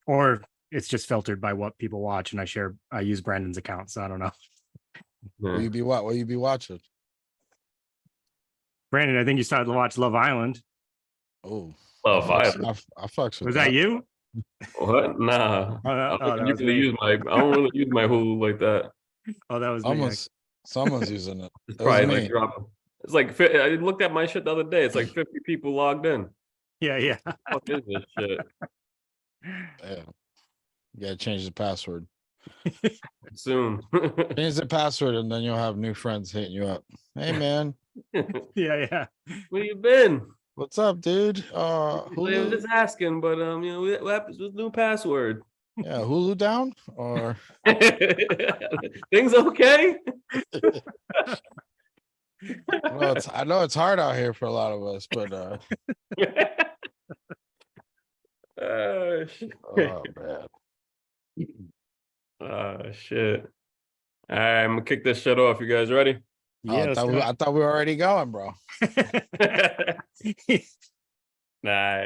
or it's just filtered by what people watch, and I use Brandon's account, so I don't know. What you be watching? Brandon, I think you started to watch Love Island. Oh, Love Island. I fucks with Was that you? What? Nah. I don't really use my Hulu like that. Oh, that was me. Someone's using it. It's probably like dropping. It's like I looked at my shit the other day. It's like 50 people logged in. Yeah. What is this shit? Yeah. You gotta change the password. Soon. Change the password and then you'll have new friends hitting you up. Hey man. Yeah. Where you been? What's up, dude? Hulu? I'm just asking, but what happens with new password? Yeah, Hulu down or things okay? Well, I know it's hard out here for a lot of us, but shit. Oh man. Shit. All right, I'm gonna kick this shit off. You guys ready? Yeah, I thought we were already going, bro. Nah.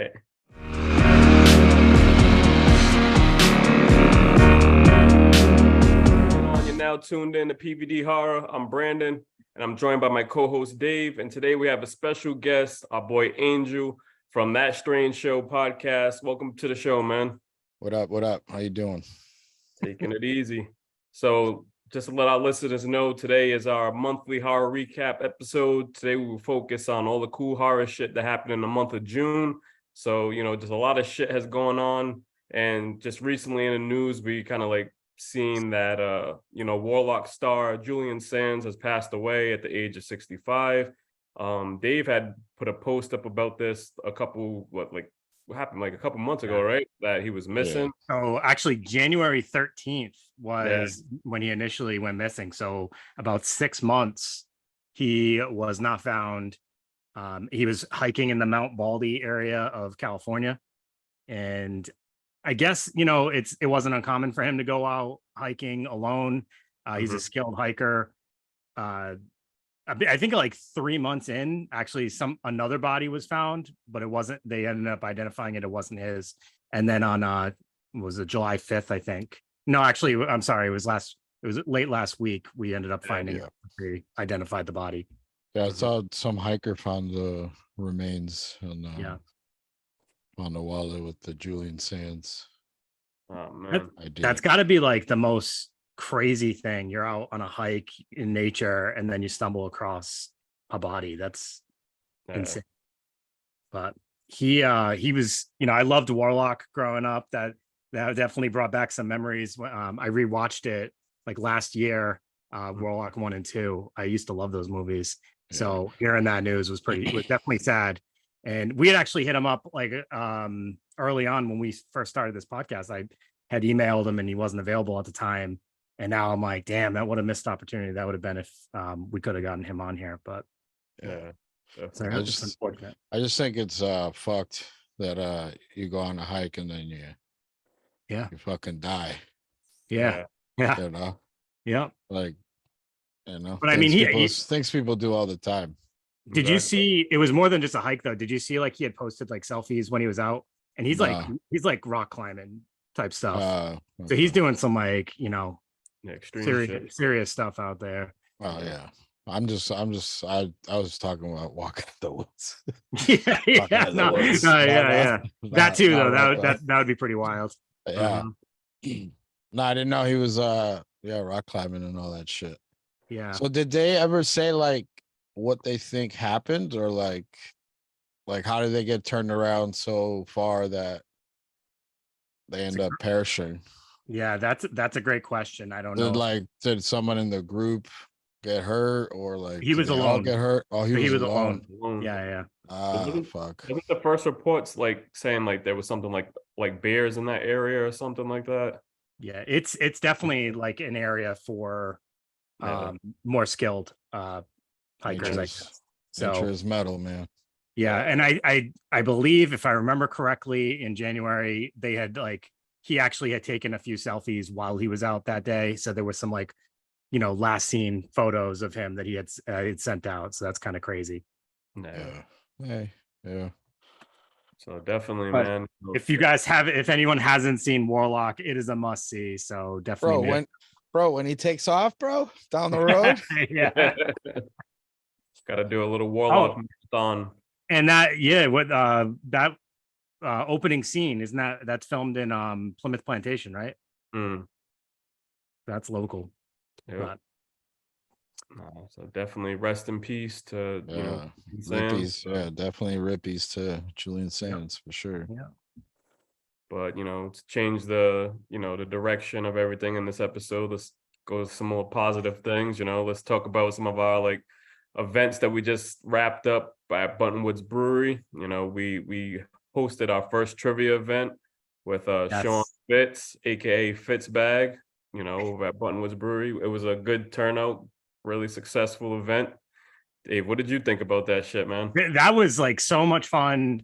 You're now tuned in to PVD Horror. I'm Brandon, and I'm joined by my co-host Dave. And today we have a special guest, our boy Angel from That Strange Show podcast. Welcome to the show, man. What up? What up? How you doing? Taking it easy. So just to let our listeners know, today is our monthly horror recap episode. Today we will focus on all the cool horror shit that happened in the month of June. So, just a lot of shit has gone on. And just recently in the news, we kind of like seen that, Warlock star Julian Sands has passed away at the age of 65. Dave had put a post up about this what happened like a couple months ago, right? That he was missing. Yeah. Oh, actually, January 13th was when he initially went missing. So about 6 months, he was not found. He was hiking in the Mount Baldy area of California, and I guess it wasn't uncommon for him to go out hiking alone. He's a skilled hiker. I think like 3 months in, actually, another body was found, but it wasn't. They ended up identifying it wasn't his. And then on was it July 5th? I think. No, actually, I'm sorry. It was late last week. We ended up finding it. They identified the body. Yeah, I saw some hiker found the remains on the wall with the Julian Sands. Oh man, that's got to be like the most crazy thing. You're out on a hike in nature and then you stumble across a body. That's insane. But he was, I loved Warlock growing up. That definitely brought back some memories. I rewatched it like last year, Warlock 1 and 2. I used to love those movies. Yeah. So hearing that news was definitely sad. And we had actually hit him up like early on when we first started this podcast. I had emailed him and he wasn't available at the time. And now I'm like, damn, that would have missed opportunity. That would have been if we could have gotten him on here. But yeah, I just think it's fucked that you go on a hike and then you fucking die. Yeah. Yeah. Like, but I mean, things people do all the time. Did you see? It was more than just a hike, though. Did you see like he had posted like selfies when he was out, and he's like rock climbing type stuff. So he's doing some like serious stuff out there. Oh yeah. I was talking about walking the woods. Yeah. That too, though. That would be pretty wild. Yeah. No, I didn't know he was rock climbing and all that shit. Yeah. So did they ever say like what they think happened, or like how did they get turned around so far that they end up perishing? Yeah, that's a great question. I don't know. Did someone in the group get hurt, or like he was alone? Get hurt? Oh, he was alone. Yeah. Fuck. Wasn't the first reports like saying like there was something like bears in that area or something like that? Yeah, it's definitely like an area for more skilled hikers, I guess. So nature is metal, man. Yeah, and I believe, if I remember correctly, in January they had he actually had taken a few selfies while he was out that day. So there was some last seen photos of him that he had sent out. So that's kind of crazy. Yeah. So definitely, But man. if you guys have, if anyone hasn't seen Warlock, it is a must see. So definitely, When he takes off, bro, down the road. yeah. Got to do a little Warlock Oh. marathon. And that, yeah, what that opening scene isn't that's filmed in Plymouth Plantation, right? That's local. Yep. So definitely rest in peace to Rippies, definitely Rippies to Julian Sands for sure. Yeah. But to change the the direction of everything in this episode, let's go to some more positive things. Let's talk about some of our like events that we just wrapped up at Buttonwoods Brewery. We hosted our first trivia event with Sean Fitz, aka Fitzbag, over at Buttonwoods Brewery. It was a good turnout, really successful event. Dave, what did you think about that shit, man? That was like so much fun.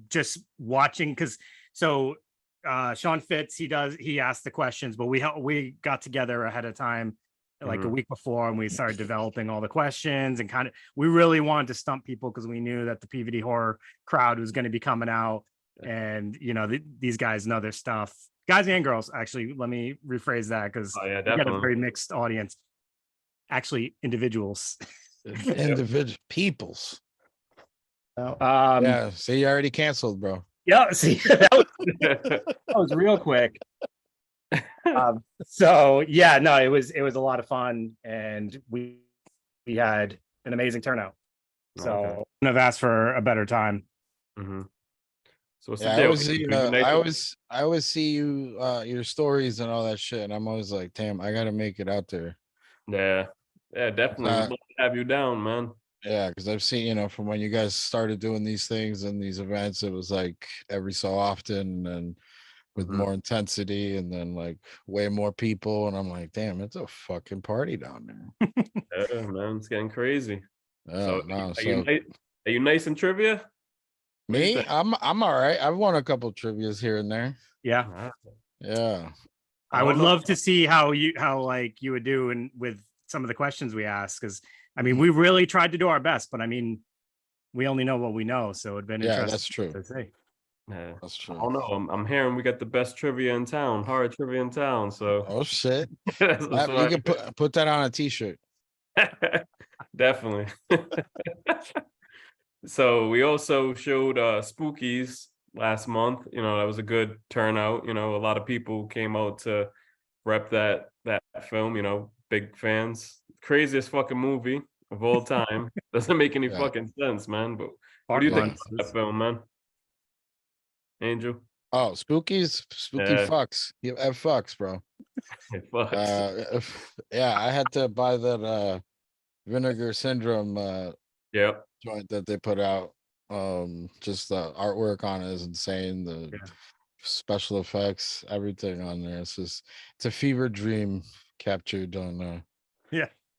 Just watching, because Sean Fitz, he asked the questions, but we got together ahead of time, like a week before, and we started developing all the questions, and we really wanted to stump people because we knew that the PVD horror crowd was going to be coming out, and these guys know their stuff, guys and girls. Actually, let me rephrase that, because we got a very mixed audience. Actually, individuals. Individual peoples. See, you already canceled, bro. Yeah, see, that was real quick. So yeah, no, it was a lot of fun, and we had an amazing turnout. So I couldn't have asked for a better time. So I always see you your stories and all that shit, and I'm always like, damn, I gotta make it out there. Yeah, definitely. We'd love to have you down, man. Yeah, because I've seen, from when you guys started doing these things and these events, it was like every so often and with more intensity, and then like way more people. And I'm like, damn, it's a fucking party down there. Yeah, man, it's getting crazy. Are you nice in trivia? Me? I'm all right. I've won a couple trivias here and there. Yeah. Yeah. I would love to see how you would do with some of the questions we asked, because we really tried to do our best, but we only know what we know, so it'd been interesting. That's true. To see. Yeah, that's true. I don't know. I'm hearing we got the best trivia in town, horror trivia in town. So oh shit, you can put that on a t-shirt. Definitely. So we also showed Spookies last month. That was a good turnout. A lot of people came out to rep that film. Big fans. Craziest fucking movie of all time. Doesn't make any fucking sense, man. But what do you think about that film, man? Angel? Oh, Spookies, fucks. You have fucks, bro. Fucks. I had to buy that Vinegar Syndrome joint that they put out. Just the artwork on it is insane. The special effects, everything on there. It's a fever dream captured on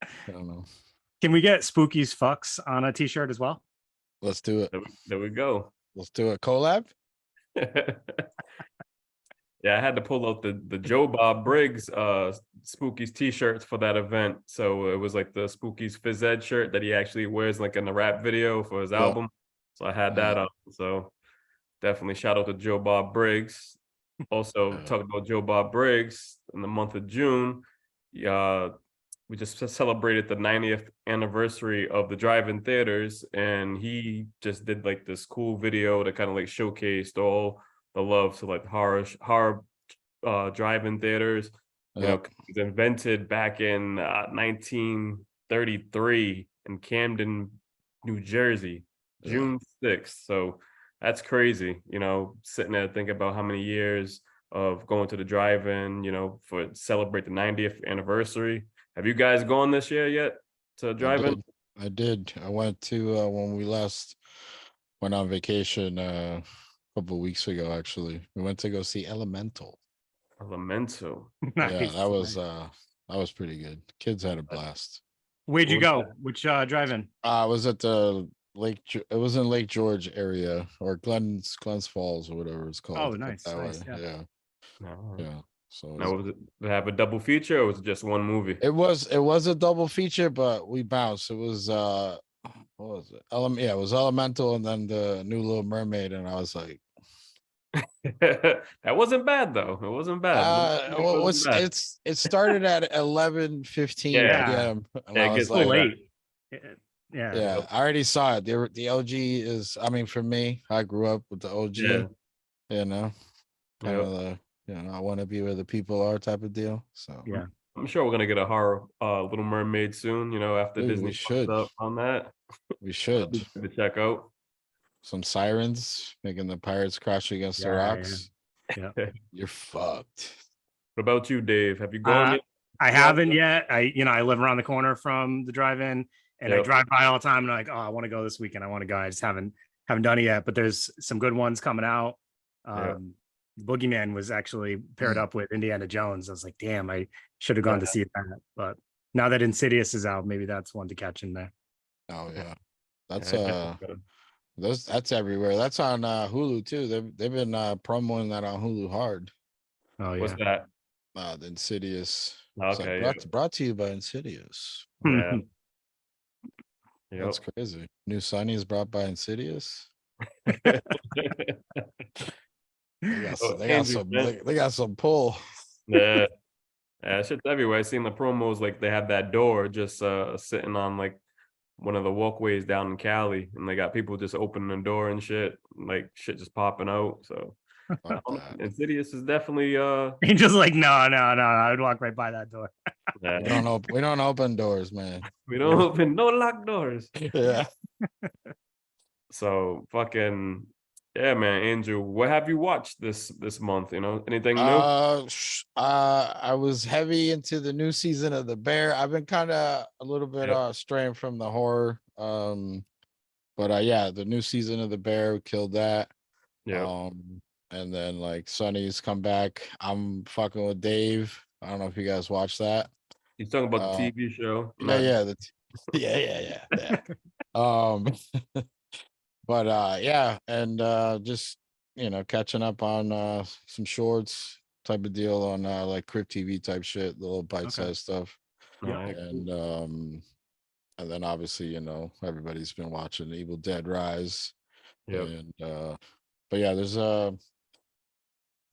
I don't know. Can we get Spookies fucks on a t-shirt as well? Let's do it. There we go. Let's do a collab. Yeah, I had to pull out the Joe Bob Briggs Spookies t-shirts for that event. So it was like the Spookies Phys Ed shirt that he actually wears like in the rap video for his album. So I had that up. So definitely shout out to Joe Bob Briggs. Also talk about Joe Bob Briggs in the month of June. We just celebrated the 90th anniversary of the drive-in theaters, and he just did like this cool video that kind of like showcased all the love to like horror drive-in theaters. It was invented back in 1933 in Camden, New Jersey, June 6th. So that's crazy, sitting there thinking about how many years of going to the drive-in, for celebrate the 90th anniversary. Have you guys gone this year yet to drive-in? I did. I went to when we last went on vacation a couple of weeks ago. Actually, we went to go see Elemental. Nice. Yeah, that was pretty good. Kids had a blast. Where'd you go? Which drive-in? I was at the Lake. It was in Lake George area, or Glens Falls, or whatever it's called. Oh, nice. Yeah. So now, did it have a double feature, or was it just one movie? It was a double feature, but we bounced. It was what was it? Yeah, it was Elemental, and then the new Little Mermaid, and I was like, That wasn't bad though. It wasn't bad. It well, wasn't bad. it started at 11:15 Yeah. p.m. and Yeah, I it was gets like, late. Yeah. yeah, I already saw it. The OG is, I mean, for me, I grew up with the OG. Yeah. You know, kind Yep. of the, I want to be where the people are type of deal. So Yeah. I'm sure we're gonna get a horror Little Mermaid soon, after Dude, Disney we fucks should. up on that. We should. To check out. Some sirens making the pirates crash against the rocks. Yeah. You're fucked. What about you, Dave? Have you gone yet? I haven't yet. I live around the corner from the drive-in, and I drive by all the time. And I'm like, oh, I want to go this weekend. I want to go. I just haven't done it yet. But there's some good ones coming out. Boogeyman was actually paired up with Indiana Jones. I was like, damn, I should have gone to see that. But now that Insidious is out, maybe that's one to catch in there. Oh yeah, that's that's everywhere. That's on Hulu too. They've been promoting that on Hulu hard. Oh yeah. What's that? The Insidious. Okay, like, brought to you by Insidious. Yeah. That's crazy. New Sunny is brought by Insidious. They got some pull. Yeah. Shit's everywhere. I seen the promos, like they have that door just sitting on like one of the walkways down in Cali, and they got people just opening the door and shit, like shit just popping out. So Insidious is definitely just like no, I would walk right by that door. We don't open doors, man. We don't open no locked doors. Yeah. So fucking yeah, man. Andrew, what have you watched this month? Anything new? I was heavy into the new season of The Bear. I've been kind of a little bit straying from the horror. But yeah, the new season of The Bear killed that. Yeah. And then like Sonny's come back. I'm fucking with Dave. I don't know if you guys watch that. He's talking about the TV show. Yeah. But yeah, and just catching up on some shorts type of deal on like Crypt TV type shit, the little bite-sized stuff. Nice. And then obviously everybody's been watching Evil Dead Rise. Yeah. And but yeah, there's I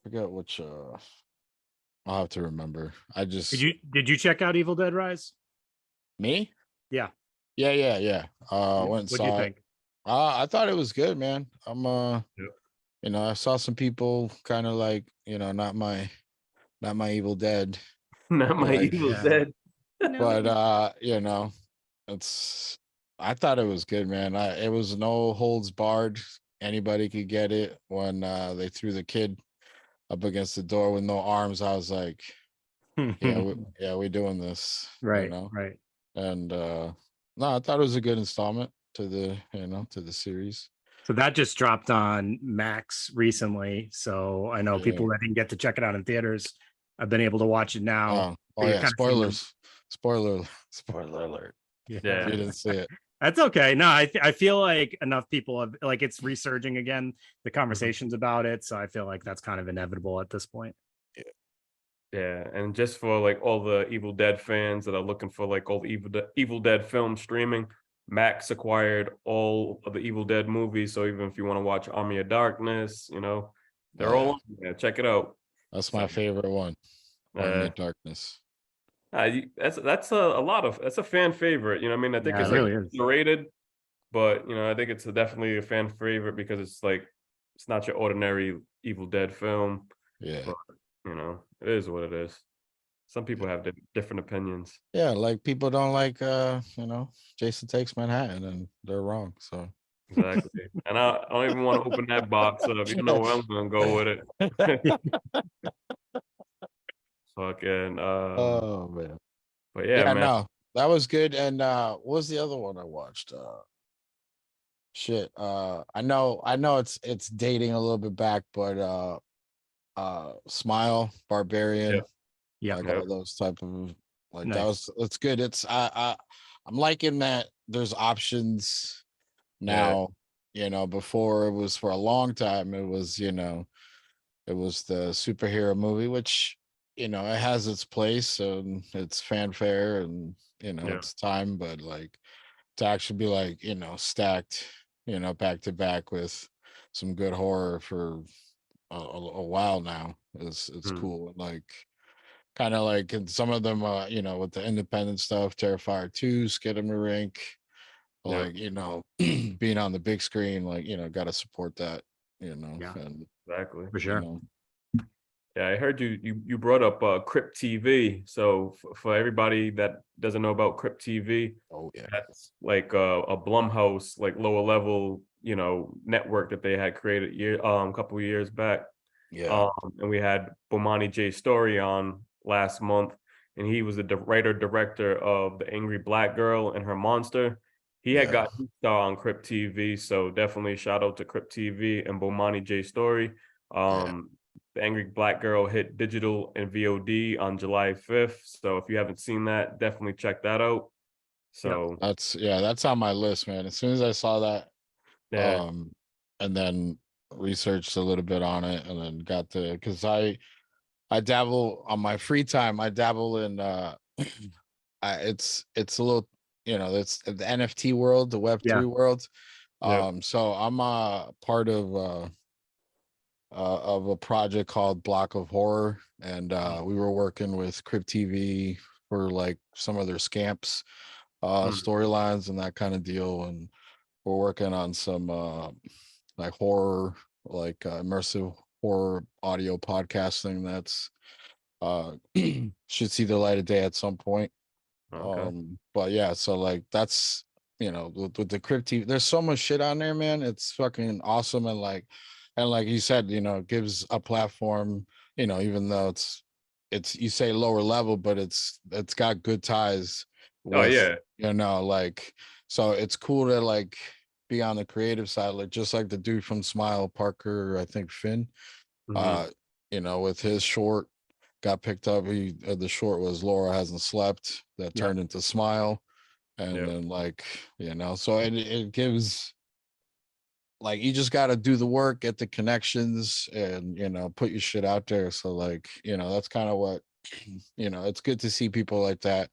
forget which I'll have to remember. Did you check out Evil Dead Rise? Me? Yeah. Yeah. Went and What do you saw it. think? I thought it was good, man. I saw some people kind of like, not my Evil Dead. Not my Evil Dead. But I thought it was good, man. It was no holds barred. Anybody could get it. When they threw the kid up against the door with no arms, I was like, we're doing this. Right. Right. And no, I thought it was a good installment to the series. So that just dropped on Max recently. So I know people that didn't get to check it out in theaters, I've been able to watch it now. Oh yeah, spoilers. Spoiler alert. Yeah. You didn't see it. That's okay. No, I feel like enough people have, like, it's resurging again, the conversations about it. So I feel like that's kind of inevitable at this point. Yeah, and just for like all the Evil Dead fans that are looking for like all the Evil Dead film streaming, Max acquired all of the Evil Dead movies. So even if you want to watch Army of Darkness, they're all on there. Check it out. That's my favorite one. Army of Darkness. That's a fan favorite. I mean, I think it's really rated, but I think it's definitely a fan favorite because it's like it's not your ordinary Evil Dead film. Yeah. But, it is what it is. Some people have different opinions. Yeah, like people don't like Jason Takes Manhattan, and they're wrong. So exactly. And I don't even want to open that box up. You know where I'm gonna go with it. Fucking oh man. But yeah, man. No, that was good. And what was the other one I watched? I know it's dating a little bit back, but Smile, Barbarian, all those type of like that's good. It's I'm liking that there's options now. Before it was for a long time it was the superhero movie, which it has its place and it's fanfare and it's time, but like to actually be like, stacked, back to back with some good horror for a while now. It's cool. Like kind of like, and some of them, with the independent stuff, Terrifier 2, Skidamarink, like, being on the big screen, like, got to support that, and exactly. For sure. Yeah, I heard you brought up Crypt TV. So for everybody that doesn't know about Crypt TV, that's like a Blumhouse, like lower level, network that they had created a couple of years back. Yeah. And we had Bomani J. Story on last month, and he was the writer director of The Angry Black Girl and Her Monster. He had got his star on Crypt TV, so definitely shout out to Crypt TV and Bomani J. Story. The Angry Black Girl hit digital and VOD on July 5th. So if you haven't seen that, definitely check that out. So that's on my list, man. As soon as I saw that, and then researched a little bit on it, and then got to, because I dabble on my free time. I dabble in it's a little, it's the NFT world, the Web3 world. So I'm a part of a project called Block of Horror, and we were working with Crypt TV for like some of their scamps storylines and that kind of deal, and we're working on some like horror, like immersive horror audio podcasting that's should see the light of day at some point. But yeah, so like that's, with the Crypt TV, there's so much shit on there, man. It's fucking awesome. And like you said, it gives a platform, even though it's you say lower level, but it's got good ties with, like, so it's cool to like be on the creative side, like just like the dude from Smile, Parker, I think Finn, with his short got picked up. The short was Laura Hasn't Slept, that turned into Smile. And then like, so it gives, like, you just got to do the work, get the connections, and put your shit out there. So like, that's kind of what, it's good to see people like that,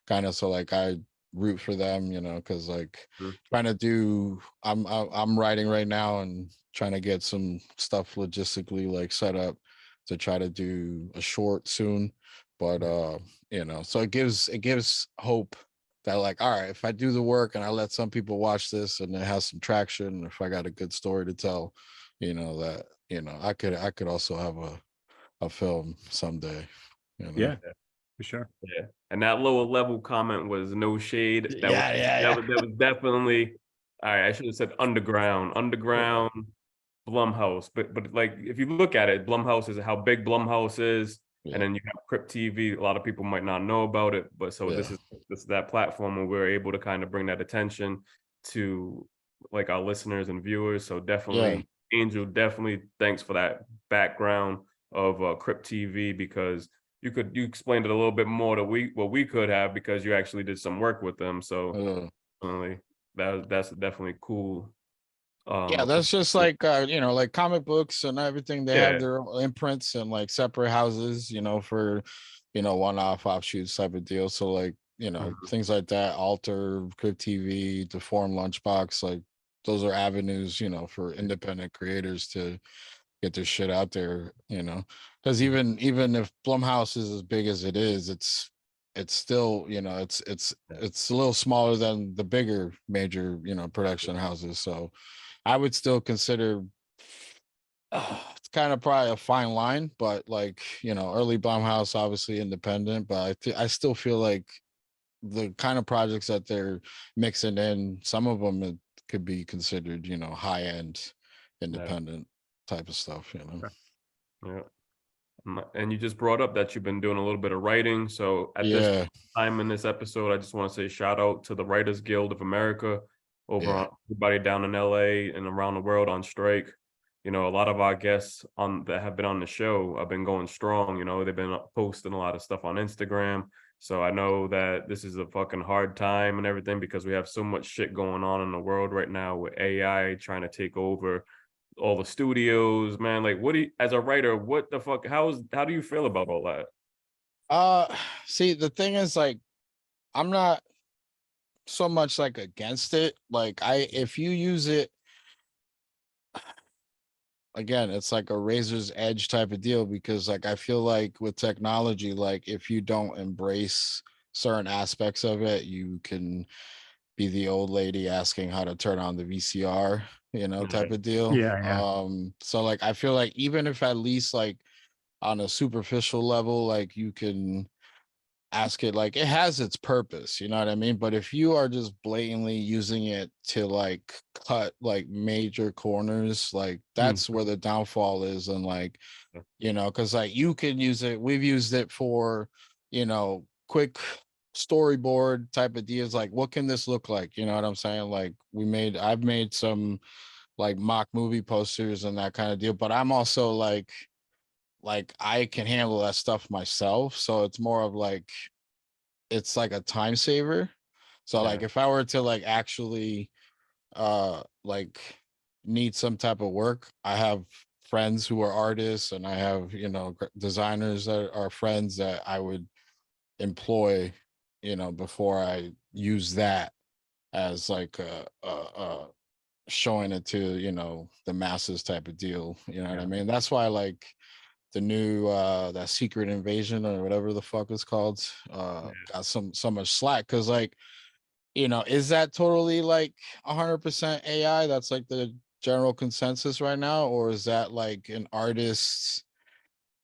kind of. So like I root for them, because like trying to do, I'm writing right now and trying to get some stuff logistically like set up to try to do a short soon. But so it gives hope that, like, all right, if I do the work and I let some people watch this and it has some traction, if I got a good story to tell, that I could also have a film someday. Yeah, for sure. Yeah, and that lower level comment was no shade. That was definitely, all right, I should have said underground Blumhouse, but like if you look at it, Blumhouse is how big Blumhouse is, and then you have Crypt TV. A lot of people might not know about it, but so this is that platform where we're able to kind of bring that attention to like our listeners and viewers. So definitely, Angel, definitely thanks for that background of Crypt TV, because you explained it a little bit more than we could have, because you actually did some work with them. So that's definitely cool. That's just like like comic books and everything. They have their own imprints and like separate houses, for one-off offshoots type of deal. So like, things like that, Alter, Crypt TV, Deform Lunchbox, like those are avenues, for independent creators to get their shit out there, because even if Blumhouse is as big as it is, it's still, it's a little smaller than the bigger major, production houses. So I would still consider it's kind of probably a fine line, but like, early Blumhouse, obviously independent, but I still feel like the kind of projects that they're mixing in, some of them it could be considered, high end independent type of stuff, And you just brought up that you've been doing a little bit of writing. So at this time in this episode, I just want to say shout out to the Writers Guild of America, on everybody down in LA and around the world on strike. A lot of our guests that have been on the show have been going strong. They've been posting a lot of stuff on Instagram. So I know that this is a fucking hard time and everything, because we have so much shit going on in the world right now with AI trying to take over all the studios, man. Like, as a writer, what the fuck, how do you feel about all that? See, the thing is, like, I'm not so much like against it. Like if you use it, again, it's like a razor's edge type of deal, because like I feel like with technology, like if you don't embrace certain aspects of it, you can be the old lady asking how to turn on the VCR, type of deal. Yeah. So like I feel like even if at least like on a superficial level, like you can ask it, like it has its purpose, you know what I mean? But if you are just blatantly using it to like cut like major corners, like that's where the downfall is. And like, because like you can use it, we've used it for, quick storyboard type of deals, like what can this look like, you know what I'm saying? Like I've made some like mock movie posters and that kind of deal, but I'm also like I can handle that stuff myself. So it's more of like, it's like a time saver. So like if I were to like actually like need some type of work, I have friends who are artists, and I have, designers that are friends that I would employ, before I use that as like a showing it to, the masses type of deal. You know what I mean? That's why like the new that Secret Invasion or whatever the fuck it's called got so much slack, because like, is that totally like 100% AI? That's like the general consensus right now, or is that like an artist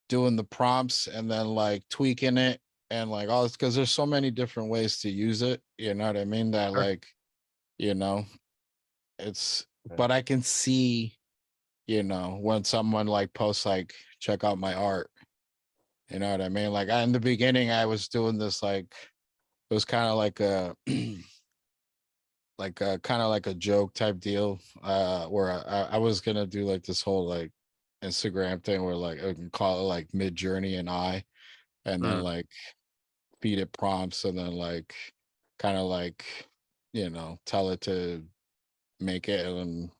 doing the prompts and then like tweaking it and like all this? Because there's so many different ways to use it, you know what I mean, that like, you know it's but I can see, when someone like posts like, check out my art, you know what I mean? Like in the beginning, I was doing this like, it was kind of like a like a kind of like a joke type deal, where I was gonna do like this whole like Instagram thing where like I can call it like Mid Journey and and then like feed it prompts, and then like kind of like, tell it to make it. And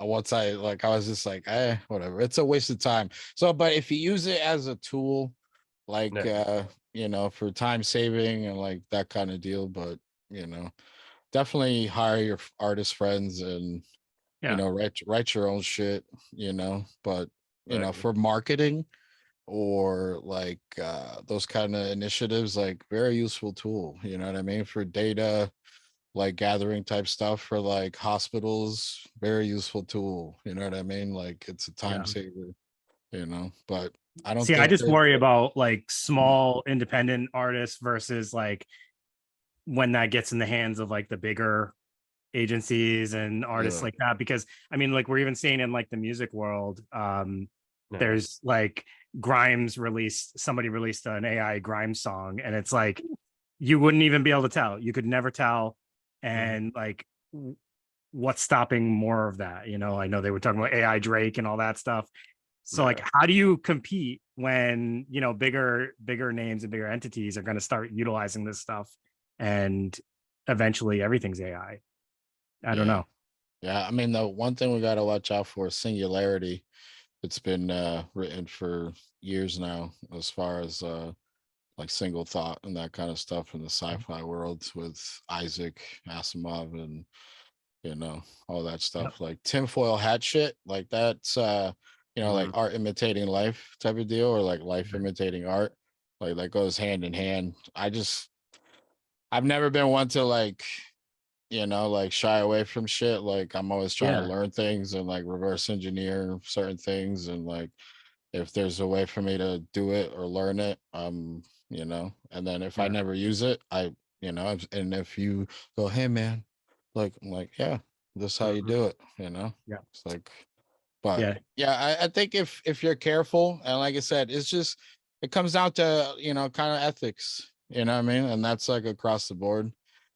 once I was just like, whatever, it's a waste of time. So, but if you use it as a tool, like for time saving and like that kind of deal, but definitely hire your artist friends and write your own shit, but for marketing or like those kind of initiatives, like very useful tool, you know what I mean? For data like gathering type stuff for like hospitals, very useful tool, you know what I mean? Like it's a time saver, but I don't See, I think just that. worry about like small independent artists versus like when that gets in the hands of like the bigger agencies and artists like that. Because I mean, like we're even seeing in like the music world, there's like somebody released an AI Grimes song, and it's like you wouldn't even be able to tell. You could never tell. And like what's stopping more of that? I know they were talking about AI Drake and all that stuff. So like how do you compete when bigger names and bigger entities are going to start utilizing this stuff, and eventually everything's AI? I don't know. Yeah, I mean, the one thing we got to watch out for is singularity. It's been written for years now, as far as like single thought and that kind of stuff in the sci-fi world with Isaac Asimov and all that stuff. Like tinfoil hat shit, like that's like art imitating life type of deal, or like life imitating art. Like that goes hand in hand. I've never been one to like like shy away from shit. Like I'm always trying to learn things and like reverse engineer certain things, and like if there's a way for me to do it or learn it, and then if I never use it, and if you go, hey man, like I'm like, yeah, this is how you do it, it's like, but I think if you're careful, and like I said, it's just, it comes down to kind of ethics, you know what I mean? And that's like across the board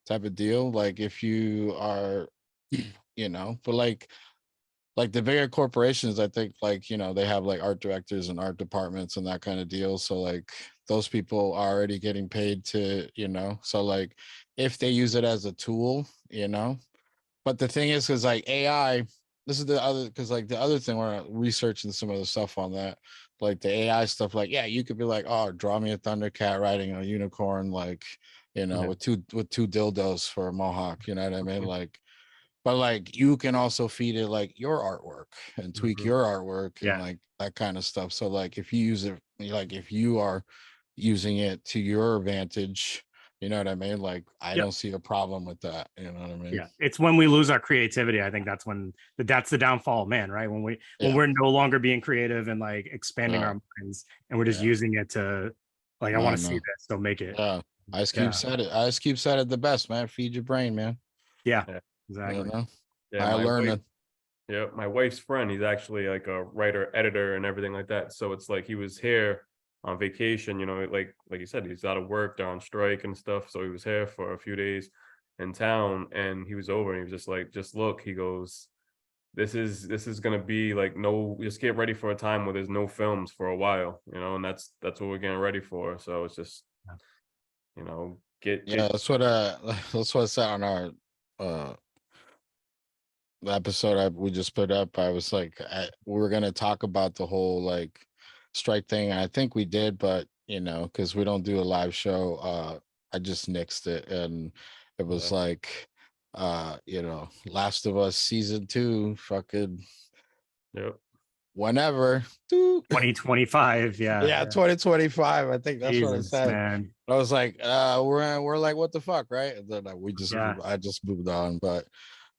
type of deal. Like if you are but like the bigger corporations, I think like they have like art directors and art departments and that kind of deal. So like those people are already getting paid to so like if they use it as a tool, but the thing is like AI, this is the other, because like the other thing we're researching some of the stuff on that, like the AI stuff, like, yeah, you could be like, oh, draw me a Thundercat riding a unicorn, like, you know, with two dildos for a mohawk, you know what I mean? Like, but like you can also feed it like your artwork and tweak your artwork and like that kind of stuff. So like if you use it, like if you are using it to your advantage, you know what I mean? Like I don't see a problem with that. You know what I mean? Yeah, it's when we lose our creativity. I think that's when that's the downfall of man, right? When we're no longer being creative and like expanding our minds, and we're just using it to like, I want to see this, so make it. Yeah, Ice Cube said it. Ice Cube said it the best, man. Feed your brain, man. Yeah, exactly. You know? Yeah, I learned it. My wife's friend, he's actually like a writer, editor, and everything like that. So it's like he was here on vacation, you know, like you said, he's out of work, they're on strike and stuff. So he was here for a few days in town, and he was over and he was just like, just look, he goes, this is gonna be like, no, just get ready for a time where there's no films for a while, you know, and that's what we're getting ready for. So it's just, you know, that's what I said on our the episode we just put up. I was like, we were gonna talk about the whole like strike thing. I think we did, but you know, because we don't do a live show, I just nixed it, and it was like, you know, Last of Us season 2, fucking, whenever 2025. Yeah, 2025. I think that's what I Jesus, said. man. I was like, we're like, what the fuck, right? And then I just moved on, but.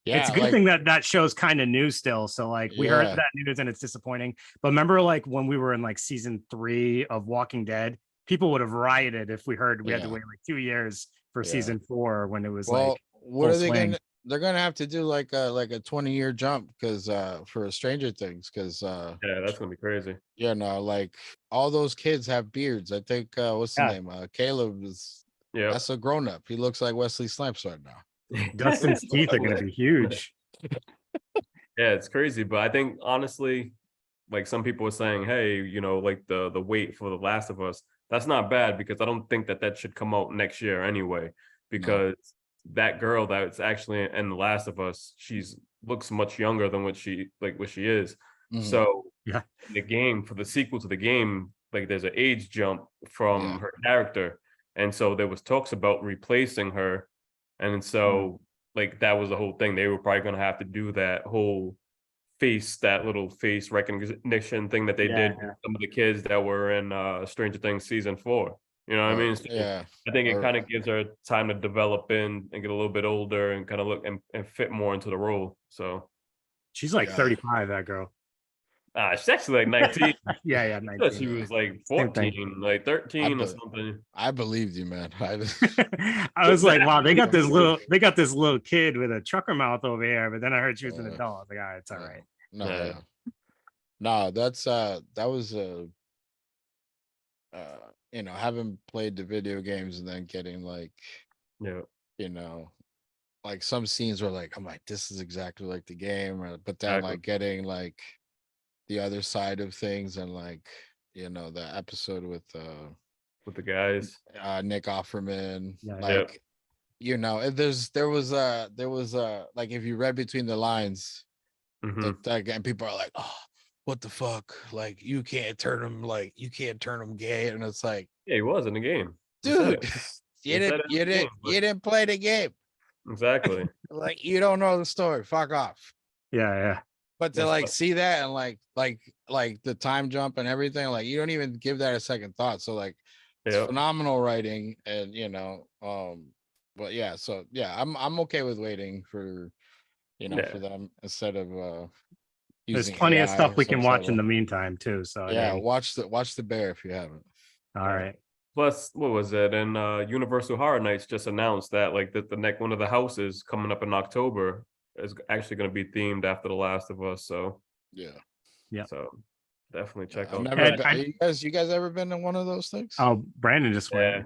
Yeah, it's a good thing that show's kind of new still. So like we heard that news and it's disappointing. But remember, like when we were in like season 3 of Walking Dead, people would have rioted if we heard we had to wait like 2 years for season 4 when it was like. What are they gonna? They're gonna have to do like a 20-year jump because for Stranger Things, because that's gonna be crazy. You know, like all those kids have beards. I think what's the name? Caleb is. Yeah, that's a grown up. He looks like Wesley Snipes right now. Dustin's teeth are going to be huge. Yeah, it's crazy. But I think honestly, like some people were saying, hey, you know, like the wait for The Last of Us, that's not bad, because I don't think that should come out next year anyway, because that girl that's actually in The Last of Us, she's looks much younger than what she is. So in the game, for the sequel to the game, like there's an age jump from her character, and so there was talks about replacing her. And so, like, that was the whole thing. They were probably going to have to do that whole that little face recognition thing that they did with some of the kids that were in Stranger Things season 4. You know what I mean? So I think it kind of gives her time to develop and get a little bit older and kind of look and fit more into the role. So she's like 35, that girl. She's actually like 19. 19. She was like 14, like 13 or something. I believed you, man. I was like, wow, they got this little kid with a trucker mouth over here, but then I heard she was an adult. I was like, all right, it's all right. No, that was you know, having played the video games and then getting like, you know, like some scenes were like, I'm like, this is exactly like the game, but then like getting like the other side of things, and like, you know, the episode with the guys, Nick Offerman, like, you know, there was like, if you read between the lines, like, and people are like, oh, what the fuck, like you can't turn him gay, and it's like, he was in the game, dude. You didn't play the game, exactly. Like, you don't know the story, fuck off. But to like see that and like the time jump and everything, like you don't even give that a second thought. So like it's phenomenal writing, and you know, but I'm okay with waiting for, you know, for them instead of there's plenty of stuff we can watch in the meantime too. So watch the Bear if you haven't. All right. Plus, what was it? And Universal Horror Nights just announced that like the next one of the houses coming up in October is actually going to be themed after The Last of Us. So so definitely check out. You guys ever been to one of those things? Oh, Brandon just went.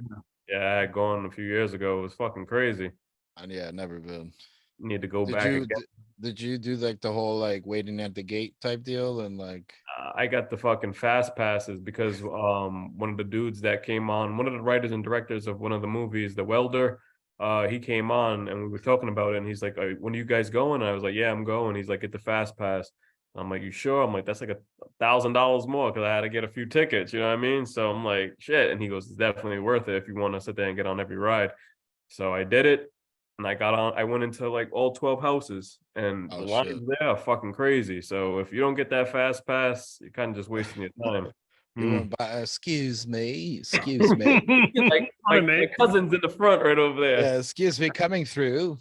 I had gone a few years ago. It was fucking crazy. Never been. Need to go back again. Did you do like the whole like waiting at the gate type deal, and like I got the fucking fast passes because one of the dudes that came on, one of the writers and directors of one of the movies, The Welder, he came on and we were talking about it, and he's like, when are you guys going? And I was like, yeah, I'm going. He's like, get the fast pass. I'm like, you sure? I'm like, that's like $1,000 more because I had to get a few tickets. You know what I mean? So I'm like, shit. And he goes, it's definitely worth it if you want to sit there and get on every ride. So I did it, and I got on. I went into like all 12 houses, and the lines there are fucking crazy. So if you don't get that fast pass, you're kind of just wasting your time. You went by, excuse me. Like my cousin's in the front right over there. Yeah, excuse me, coming through.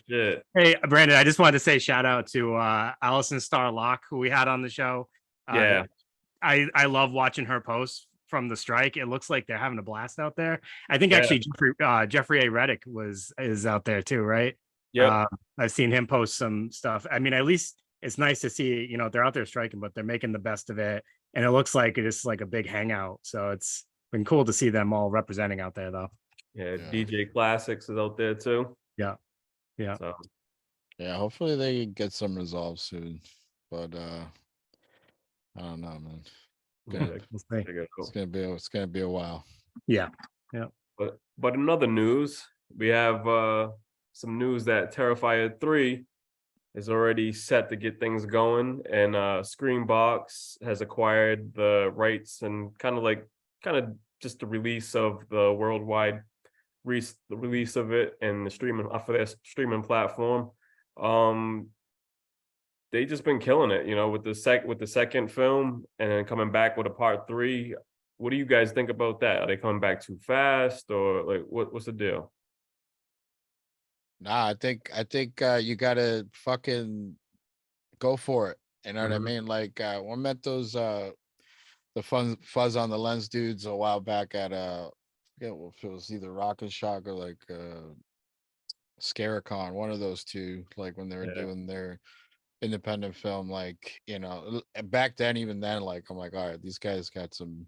Shit. Hey, Brandon, I just wanted to say shout out to Allison Starlock, who we had on the show. Yeah. I love watching her posts from the strike. It looks like they're having a blast out there. I think actually Jeffrey A. Reddick is out there too, right? Yeah. I've seen him post some stuff. I mean, at least it's nice to see, you know, they're out there striking, but they're making the best of it. And it looks like it's like a big hangout. So it's been cool to see them all representing out there though. Yeah, DJ Classics is out there too. Yeah. Yeah. So yeah, hopefully they get some resolve soon. But I don't know, man. It's gonna be a while. Yeah. But in other news, we have some news that Terrifier 3 is already set to get things going, and Screenbox has acquired the rights and kind of just the release of the worldwide the release of it and the streaming for their streaming platform. They just been killing it, you know, with the second film and then coming back with a part 3. What do you guys think about that? Are they coming back too fast, or like what's the deal? Nah, I think you gotta fucking go for it. You know what I mean? Like we met those the Fuzz on the Lens dudes a while back at I forget if it was either Rock and Shock or like Scaricon, one of those two, like when they were doing their independent film, like, you know, back then, even then, like I'm like, all right, these guys got some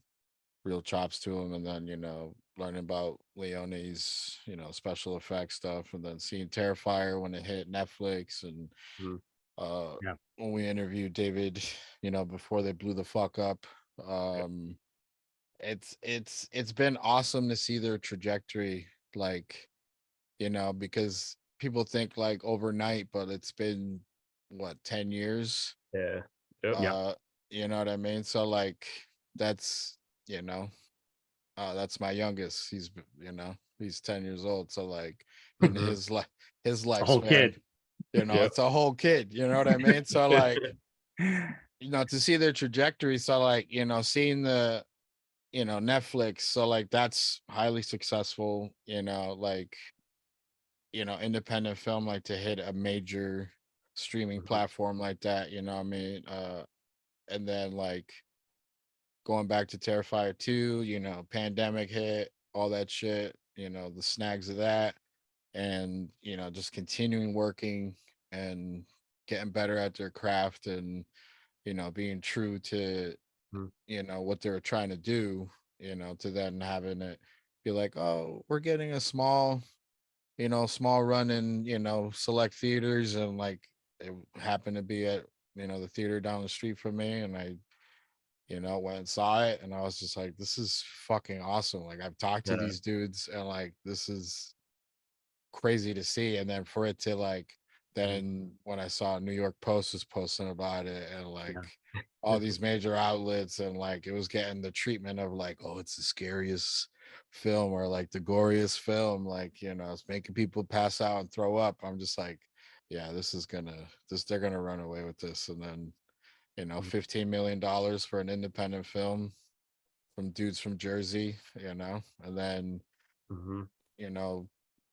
real chops to them. And then, you know, learning about Leone's, you know, special effects stuff, and then seeing Terrifier when it hit Netflix, and when we interviewed David, you know, before they blew the fuck up. It's been awesome to see their trajectory, like, you know, because people think like overnight, but it's been what, 10 years? Yeah. You know what I mean? So like that's, you know, that's my youngest. He's, you know, he's 10 years old. So like in his lifespan, whole kid. You know, it's a whole kid, you know what I mean? So like, you know, to see their trajectory. So like, you know, seeing the, you know, Netflix, so like that's highly successful, you know, like, you know, independent film, like to hit a major streaming platform like that, you know what I mean? And then like going back to Terrifier 2, you know, pandemic hit, all that shit, you know, the snags of that, and, you know, just continuing working and getting better at their craft, and, you know, being true to, you know, what they're trying to do, you know, to then having it be like, oh, we're getting a small, you know, small run in, you know, select theaters. And like it happened to be at, you know, the theater down the street from me, and I, you know, went and saw it, and I was just like, this is fucking awesome. Like I've talked to these dudes, and like this is crazy to see. And then for it to like, then when I saw New York Post was posting about it, and like all these major outlets, and like it was getting the treatment of like, oh, it's the scariest film, or like the goriest film, like, you know, it's making people pass out and throw up. I'm just like, yeah, they're gonna run away with this. And then, you know, $15 million for an independent film from dudes from Jersey, you know. And then you know,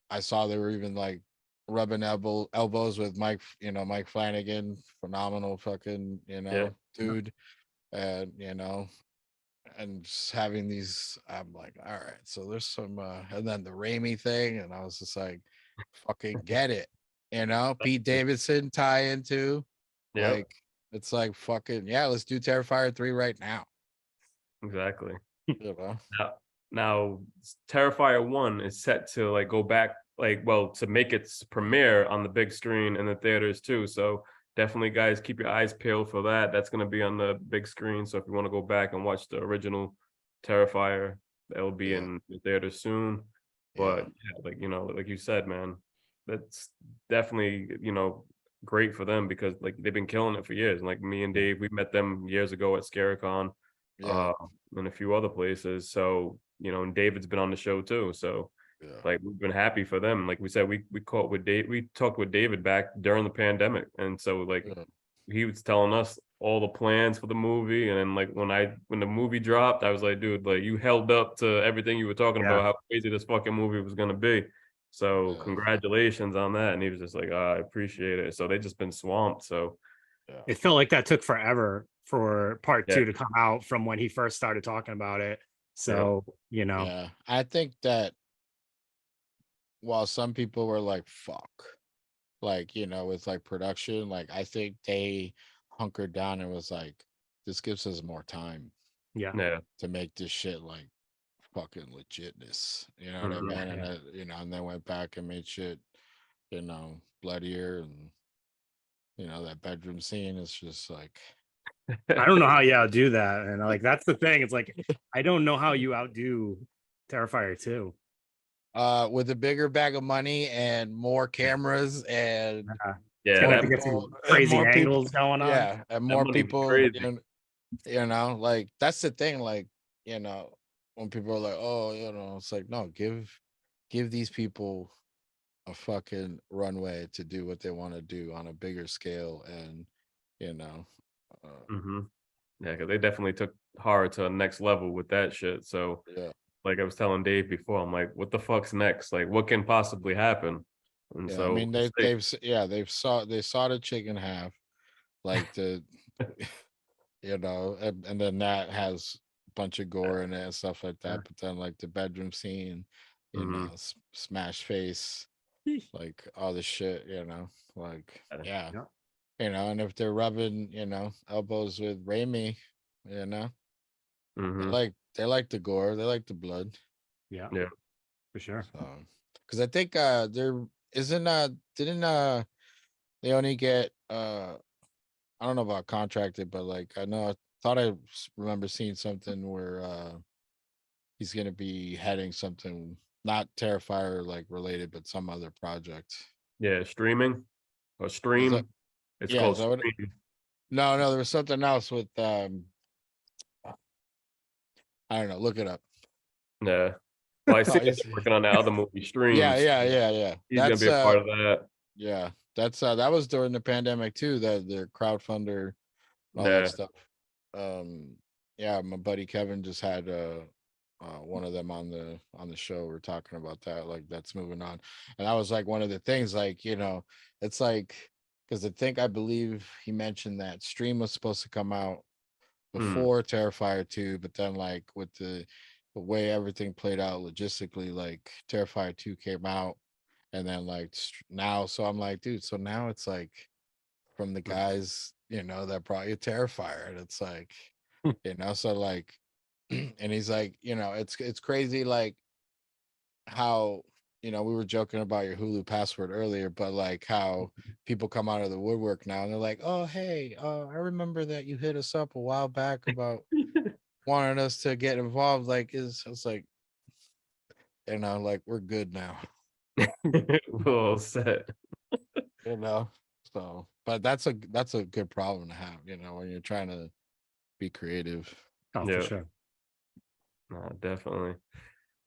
I saw they were even like rubbing elbows with Mike, you know, Mike Flanagan, phenomenal fucking, you know, dude. And, you know, and just having these, I'm like, all right, so there's some and then the Raimi thing, and I was just like, fucking get it, you know. Pete Davidson tie into, like, it's like fucking let's do Terrifier 3 right now. Exactly. You know? Now Terrifier 1 is set to like go back, like, well, to make its premiere on the big screen in the theaters too. So definitely, guys, keep your eyes peeled for that. That's going to be on the big screen. So if you want to go back and watch the original Terrifier, that'll be in the theater soon. But like, you know, like you said, man, that's definitely, you know, great for them because like they've been killing it for years. And like me and Dave, we met them years ago at Scarecon, and a few other places. So, you know, and David's been on the show too. So like we've been happy for them. Like we said, we caught with Dave, we talked with David back during the pandemic. And so like he was telling us all the plans for the movie. And then like when the movie dropped, I was like, dude, like you held up to everything you were talking about, how crazy this fucking movie was gonna be. So congratulations on that. And he was just like, I appreciate it. So they just been swamped. So it felt like that took forever for part 2 to come out from when he first started talking about it. So, you know, I think that while some people were like, fuck, like, you know, with like production, like I think they hunkered down and was like, this gives us more time to make this shit like fucking legitness, you know what I mean? And you know, and then went back and made shit, you know, bloodier, and you know, that bedroom scene is just like I don't know how you outdo that. And like that's the thing. It's like I don't know how you outdo Terrifier 2. With a bigger bag of money and more cameras and to get some crazy angles going on. and more people, you know, like that's the thing, like, you know, when people are like, oh, you know, it's like, no, give these people a fucking runway to do what they want to do on a bigger scale. And you know, because they definitely took horror to a next level with that shit. So like I was telling Dave before, I'm like, what the fuck's next? Like what can possibly happen? And so I mean, they saw the chick in half, like the you know, and then that has a bunch of gore in it and stuff like that. But then like the bedroom scene, you know, smash face, like all the shit, you know, like you know, and if they're rubbing, you know, elbows with Raimi, you know, they like the gore, they like the blood. Yeah, for sure. So, because I think there isn't didn't they only get I don't know about contracted, but like I thought I remember seeing something where he's gonna be heading something not Terrifier like related, but some other project. Yeah, streaming or stream. It's called Stream. No, there was something else with I don't know. Look it up. Yeah. Well, I see he's working on that other movie, Stream. Yeah. He's gonna be a part of that. Yeah, that's that was during the pandemic too. That their crowdfunder, all that stuff. Yeah, my buddy Kevin just had one of them on the show. We're talking about that, like that's moving on, and that was like one of the things, like, you know, it's like because I believe he mentioned that Stream was supposed to come out before Terrifier 2, but then like with the way everything played out logistically, like Terrifier 2 came out, and then like now, so I'm like, dude, so now it's like from the guys, you know, that brought you Terrifier, and it's like, you know, so like, and he's like, you know, it's crazy, like how, you know, we were joking about your Hulu password earlier, but like how people come out of the woodwork now and they're like, oh, hey, I remember that you hit us up a while back about wanting us to get involved. Like, it's like, you know, like we're good now. Well said. You know, so, but that's a good problem to have, you know, when you're trying to be creative. Oh, for sure. No, definitely.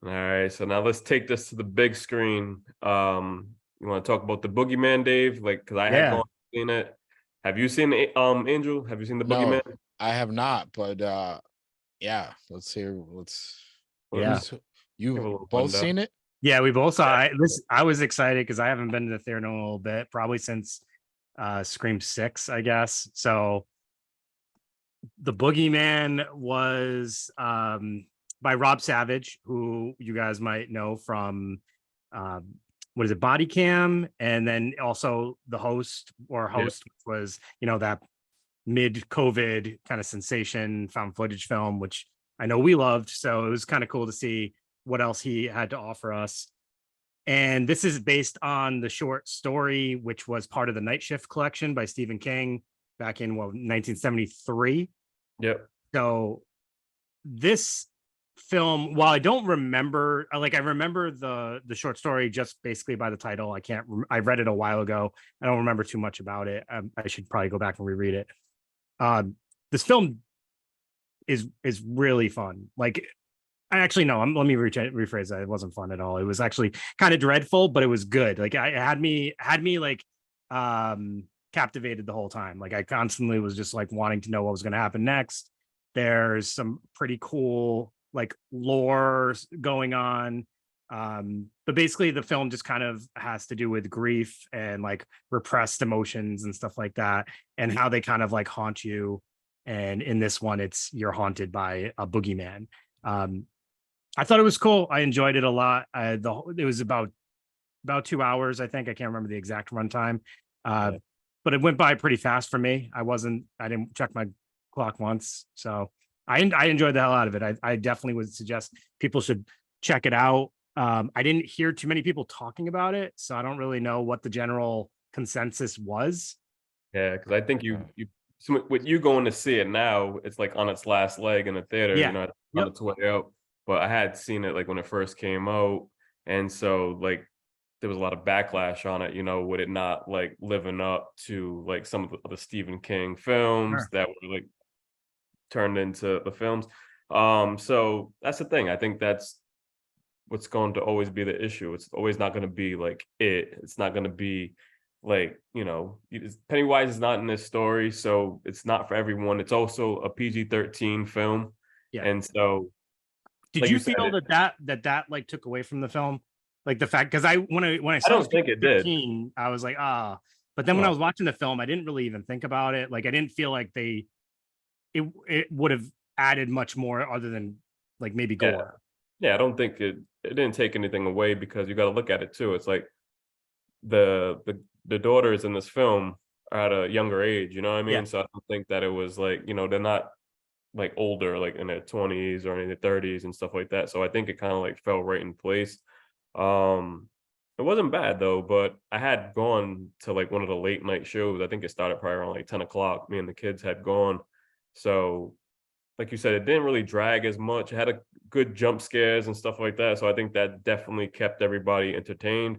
All right, so now let's take this to the big screen. You want to talk about the Boogeyman, Dave? Like, because I had gone seen it. Have you seen Angel? Have you seen the Boogeyman? I have not, but yeah, let's hear. You both seen it? Yeah, we both saw it. I was excited because I haven't been to the theater in a little bit, probably since Scream 6, I guess. So the Boogeyman was by Rob Savage, who you guys might know from what is it, Body Cam, and then also the host, which was, you know, that mid-COVID kind of sensation found footage film, which I know we loved. So it was kind of cool to see what else he had to offer us. And this is based on the short story, which was part of the Night Shift collection by Stephen King back in 1973. Yep. So this film, while I don't remember, like I remember the short story just basically by the title. I read it a while ago. I don't remember too much about it. I should probably go back and reread it. This film is really fun. Like, I actually no. Let me rephrase that. It wasn't fun at all. It was actually kind of dreadful, but it was good. Like, I had me like captivated the whole time. Like, I constantly was just like wanting to know what was going to happen next. There's some pretty cool like lore going on. But basically the film just kind of has to do with grief and like repressed emotions and stuff like that, and how they kind of like haunt you. And in this one, you're haunted by a boogeyman. I thought it was cool. I enjoyed it a lot. It was about 2 hours, I think. I can't remember the exact runtime. But it went by pretty fast for me. I didn't check my clock once. So I enjoyed the hell out of it. I definitely would suggest people should check it out. I didn't hear too many people talking about it, so I don't really know what the general consensus was. Yeah, because I think so with you going to see it now, it's like on its last leg in the theater, Yeah. you know, on its way out. But I had seen it like when it first came out, and so like there was a lot of backlash on it, you know, with it not like living up to like some of the Stephen King films that were like turned into the films. So that's the thing. I think that's what's going to always be the issue. It's always not going to be like it's not going to be like, you know, Pennywise is not in this story, so it's not for everyone. It's also a PG-13 film. Yeah. And so did you feel that like took away from the film? Like the fact, because when I saw I don't think it did. I was like, but then when I was watching the film, I didn't really even think about it. Like, I didn't feel like it would have added much more other than like maybe gore. Yeah, I don't think it didn't take anything away, because you got to look at it too. It's like the daughters in this film are at a younger age, you know what I mean? Yeah. So I don't think that it was like, you know, they're not like older, like in their 20s or in their 30s and stuff like that. So I think it kind of like fell right in place. It wasn't bad though, but I had gone to like one of the late night shows. I think it started probably around like 10 o'clock. Me and the kids had gone. So like you said, it didn't really drag as much. It had a good jump scares and stuff like that. So I think that definitely kept everybody entertained.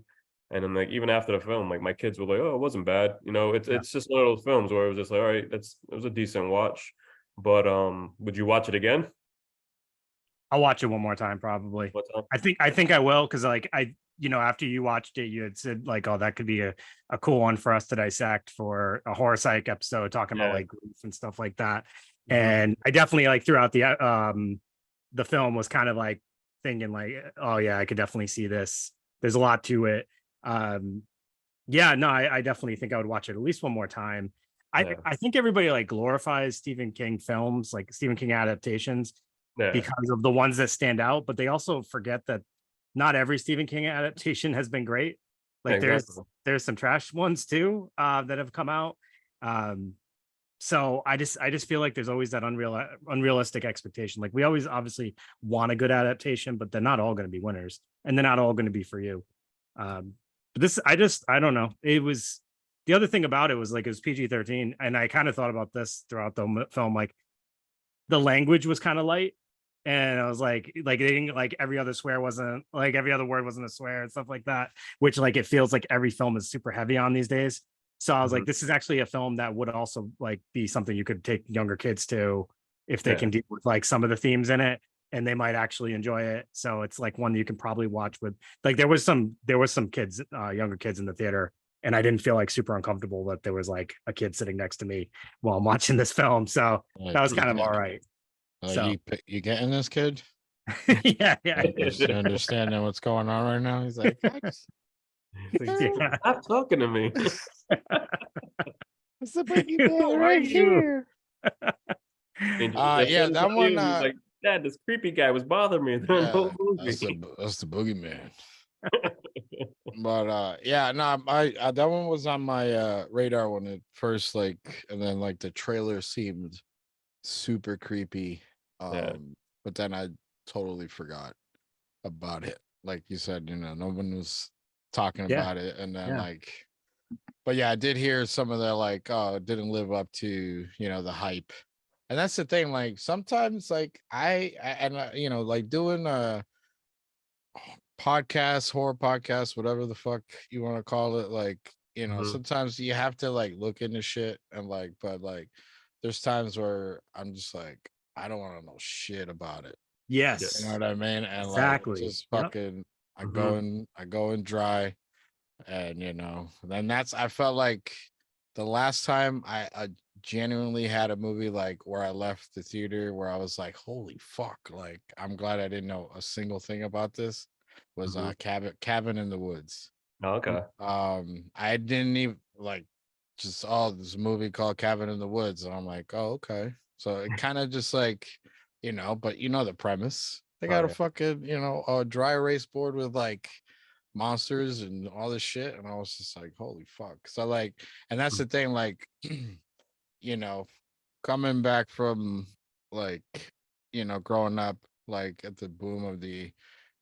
And then like even after the film, like my kids were like, "Oh, it wasn't bad." You know, it's just one of those films where it was just like, all right, it was a decent watch. But would you watch it again? I'll watch it one more time probably. What time? I think I will, because like after you watched it, you had said like, oh, that could be a cool one for us to dissect for a horror psych episode, talking about like grief and stuff like that. And I definitely like throughout the film was kind of like thinking like, oh yeah, I could definitely see this. There's a lot to it. I definitely think I would watch it at least one more time. I think everybody like glorifies Stephen King films, like Stephen King adaptations, because of the ones that stand out, but they also forget that not every Stephen King adaptation has been great. Like there's some trash ones too that have come out. So I just feel like there's always that unrealistic expectation. Like, we always obviously want a good adaptation, but they're not all going to be winners, and they're not all going to be for you. But this, I don't know. It was, the other thing about it was like, it was PG-13, and I kind of thought about this throughout the film. Like, the language was kind of light, and I was like they didn't, like every other word wasn't a swear and stuff like that, which like it feels like every film is super heavy on these days. So I was like, this is actually a film that would also like be something you could take younger kids to, if they can deal with like some of the themes in it, and they might actually enjoy it. So it's like one you can probably watch with, like, there was some kids, younger kids in the theater, and I didn't feel like super uncomfortable that there was like a kid sitting next to me while I'm watching this film. So that was kind of all right. So you getting this kid? yeah. Understanding what's going on right now. He's like, stop talking to me. It's the boogeyman right here. That one. Like, Dad, this creepy guy was bothering me. That's the boogeyman. But that one was on my radar when it first, like, and then like the trailer seemed super creepy. But then I totally forgot about it. Like you said, no one was talking about it, and then like, but I did hear some of the like, it didn't live up to the hype, And that's the thing, like sometimes like you know, like doing a podcast, horror podcast, whatever the fuck you want to call it, like, you know, sometimes you have to like look into shit and like, but like there's times where I'm just like, I don't want to know shit about it. Yes. You know what I mean? And Exactly. like just fucking I go in dry. And you know, then I felt like the last time I genuinely had a movie like where I left the theater where I was like, holy fuck, like I'm glad I didn't know a single thing about this, was Cabin in the Woods. Okay. I didn't even like just this movie called Cabin in the Woods, and I'm like, oh, okay. So it kind of just like, you know, but you know the premise. They got a fucking, you know, a dry erase board with like monsters and all this shit, and I was just like, holy fuck. So like, and that's the thing, like, you know, coming back from like, you know, growing up like at the boom of the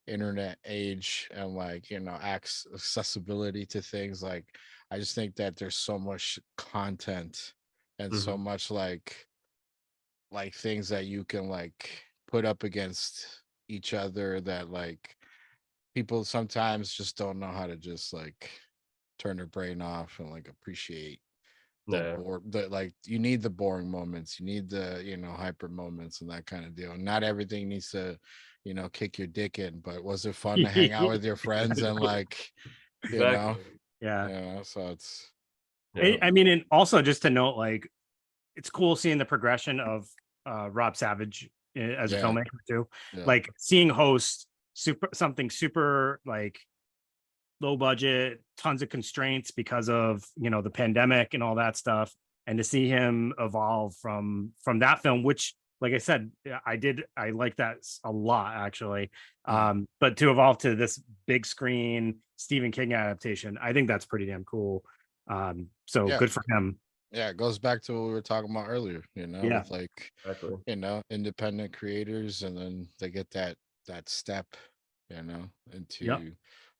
internet age and like, you know, accessibility to things, like I just think that there's so much content and so much like things that you can like put up against each other that like people sometimes just don't know how to just like turn their brain off and like appreciate the like you need the boring moments, you need the, you know, hyper moments and that kind of deal. Not everything needs to, you know, kick your dick in, but was it fun to hang out with your friends and like, you know? Yeah. So it's I mean, and also just to note, like, it's cool seeing the progression of Rob Savage as a filmmaker too. Like seeing Host something super like low budget, tons of constraints because of, you know, the pandemic and all that stuff, and to see him evolve from that film, which, like I said, I like that a lot actually. But to evolve to this big screen Stephen King adaptation, I think that's pretty damn cool. So good for him. Yeah, it goes back to what we were talking about earlier, you know, with like, you know, independent creators, and then they get that step, you know, into,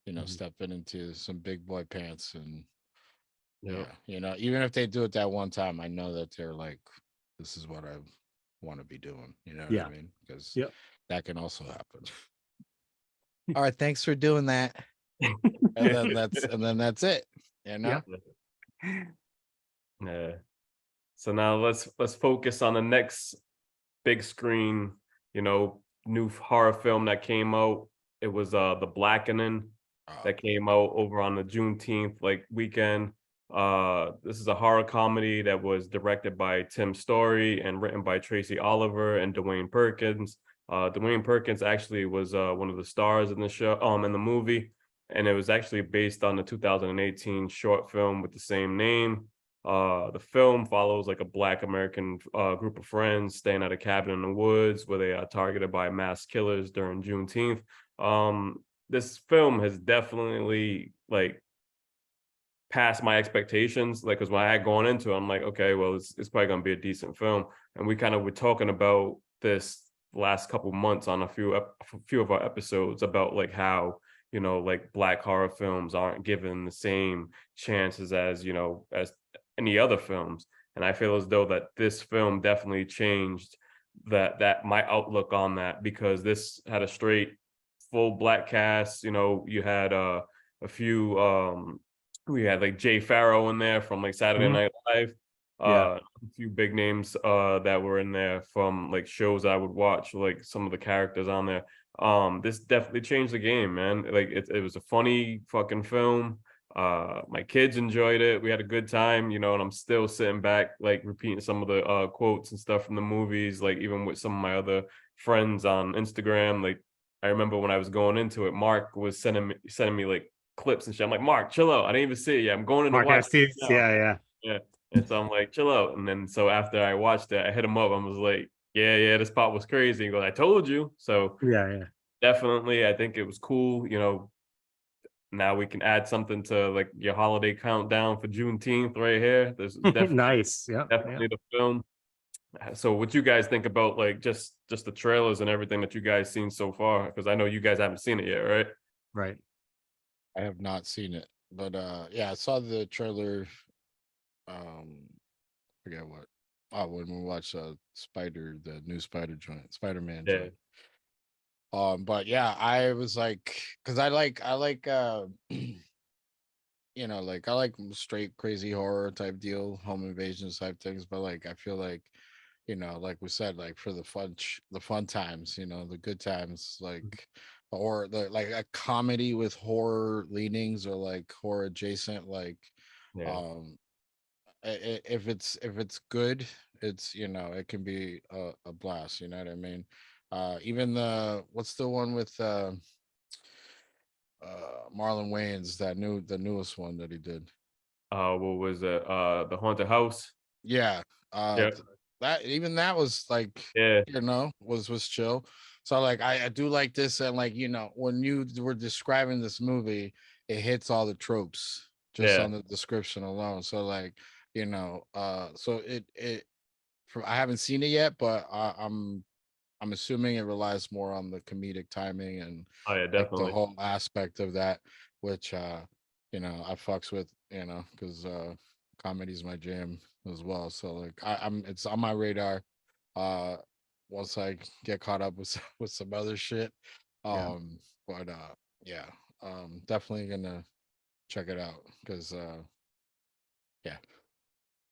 you know, stepping into some big boy pants. And you know, even if they do it that one time, I know that they're like, this is what I want to be doing, you know what I mean? Because that can also happen. All right, thanks for doing that. And then that's it, you know? Yeah. So now let's focus on the next big screen, you know, new horror film that came out. It was The Blackening that came out over on the Juneteenth like weekend. This is a horror comedy that was directed by Tim Story and written by Tracy Oliver and Dwayne Perkins. Dwayne Perkins actually was one of the stars in the show, in the movie, and it was actually based on the 2018 short film with the same name. The film follows like a Black American group of friends staying at a cabin in the woods where they are targeted by mass killers during Juneteenth. This film has definitely like passed my expectations, like, because when I had gone into it, I'm like, okay, well, it's probably gonna be a decent film. And we kind of were talking about this last couple months on a few of our episodes about like how, you know, like Black horror films aren't given the same chances as, you know, as any other films. And I feel as though that this film definitely changed that my outlook on that, because this had a straight full Black cast. You know, you had a few we had like Jay Farrow in there from like Saturday Night Live. A few big names that were in there from like shows I would watch, like some of the characters on there. This definitely changed the game, man. Like it was a funny fucking film. My kids enjoyed it. We had a good time, you know, and I'm still sitting back like repeating some of the quotes and stuff from the movies, like even with some of my other friends on Instagram. Like I remember when I was going into it, Mark was sending me like clips and shit. I'm like, Mark, chill out. I didn't even see it yet. I'm going into watch it now. Yeah. And so I'm like, chill out. And then so after I watched it, I hit him up. I was like, yeah, this part was crazy. He goes, I told you. So definitely, I think it was cool. You know, now we can add something to like your holiday countdown for Juneteenth right here. There's definitely nice. Definitely the film. So what you guys think about like just the trailers and everything that you guys seen so far? Because I know you guys haven't seen it yet, right? Right. I have not seen it, but yeah, I saw the trailer. Forget what when we watched the new Spider-Man Yeah. joint. But yeah, I was like, because I like you know, like I like straight crazy horror type deal, home invasions type things, but like I feel like, you know, like we said, like for the fun times, you know, the good times, like or the like a comedy with horror leanings or like horror adjacent, like Yeah. um if it's good, it's, you know, it can be a blast, you know what I mean? Even what's the one with Marlon Wayans, the newest one that he did. What was it? The Haunted House. Yeah. Yeah. That was like, Yeah. you know, was chill. So like I do like this, and like, you know, when you were describing this movie, it hits all the tropes just Yeah. on the description alone. So like, you know, so I haven't seen it yet, but I'm assuming it relies more on the comedic timing and Oh yeah, like the definitely. whole aspect of that, which you know, I fucks with, you know, because comedy's my jam as well. So like I'm it's on my radar. Uh Once I get caught up with with some other shit. Yeah. But yeah, definitely gonna check it out because yeah.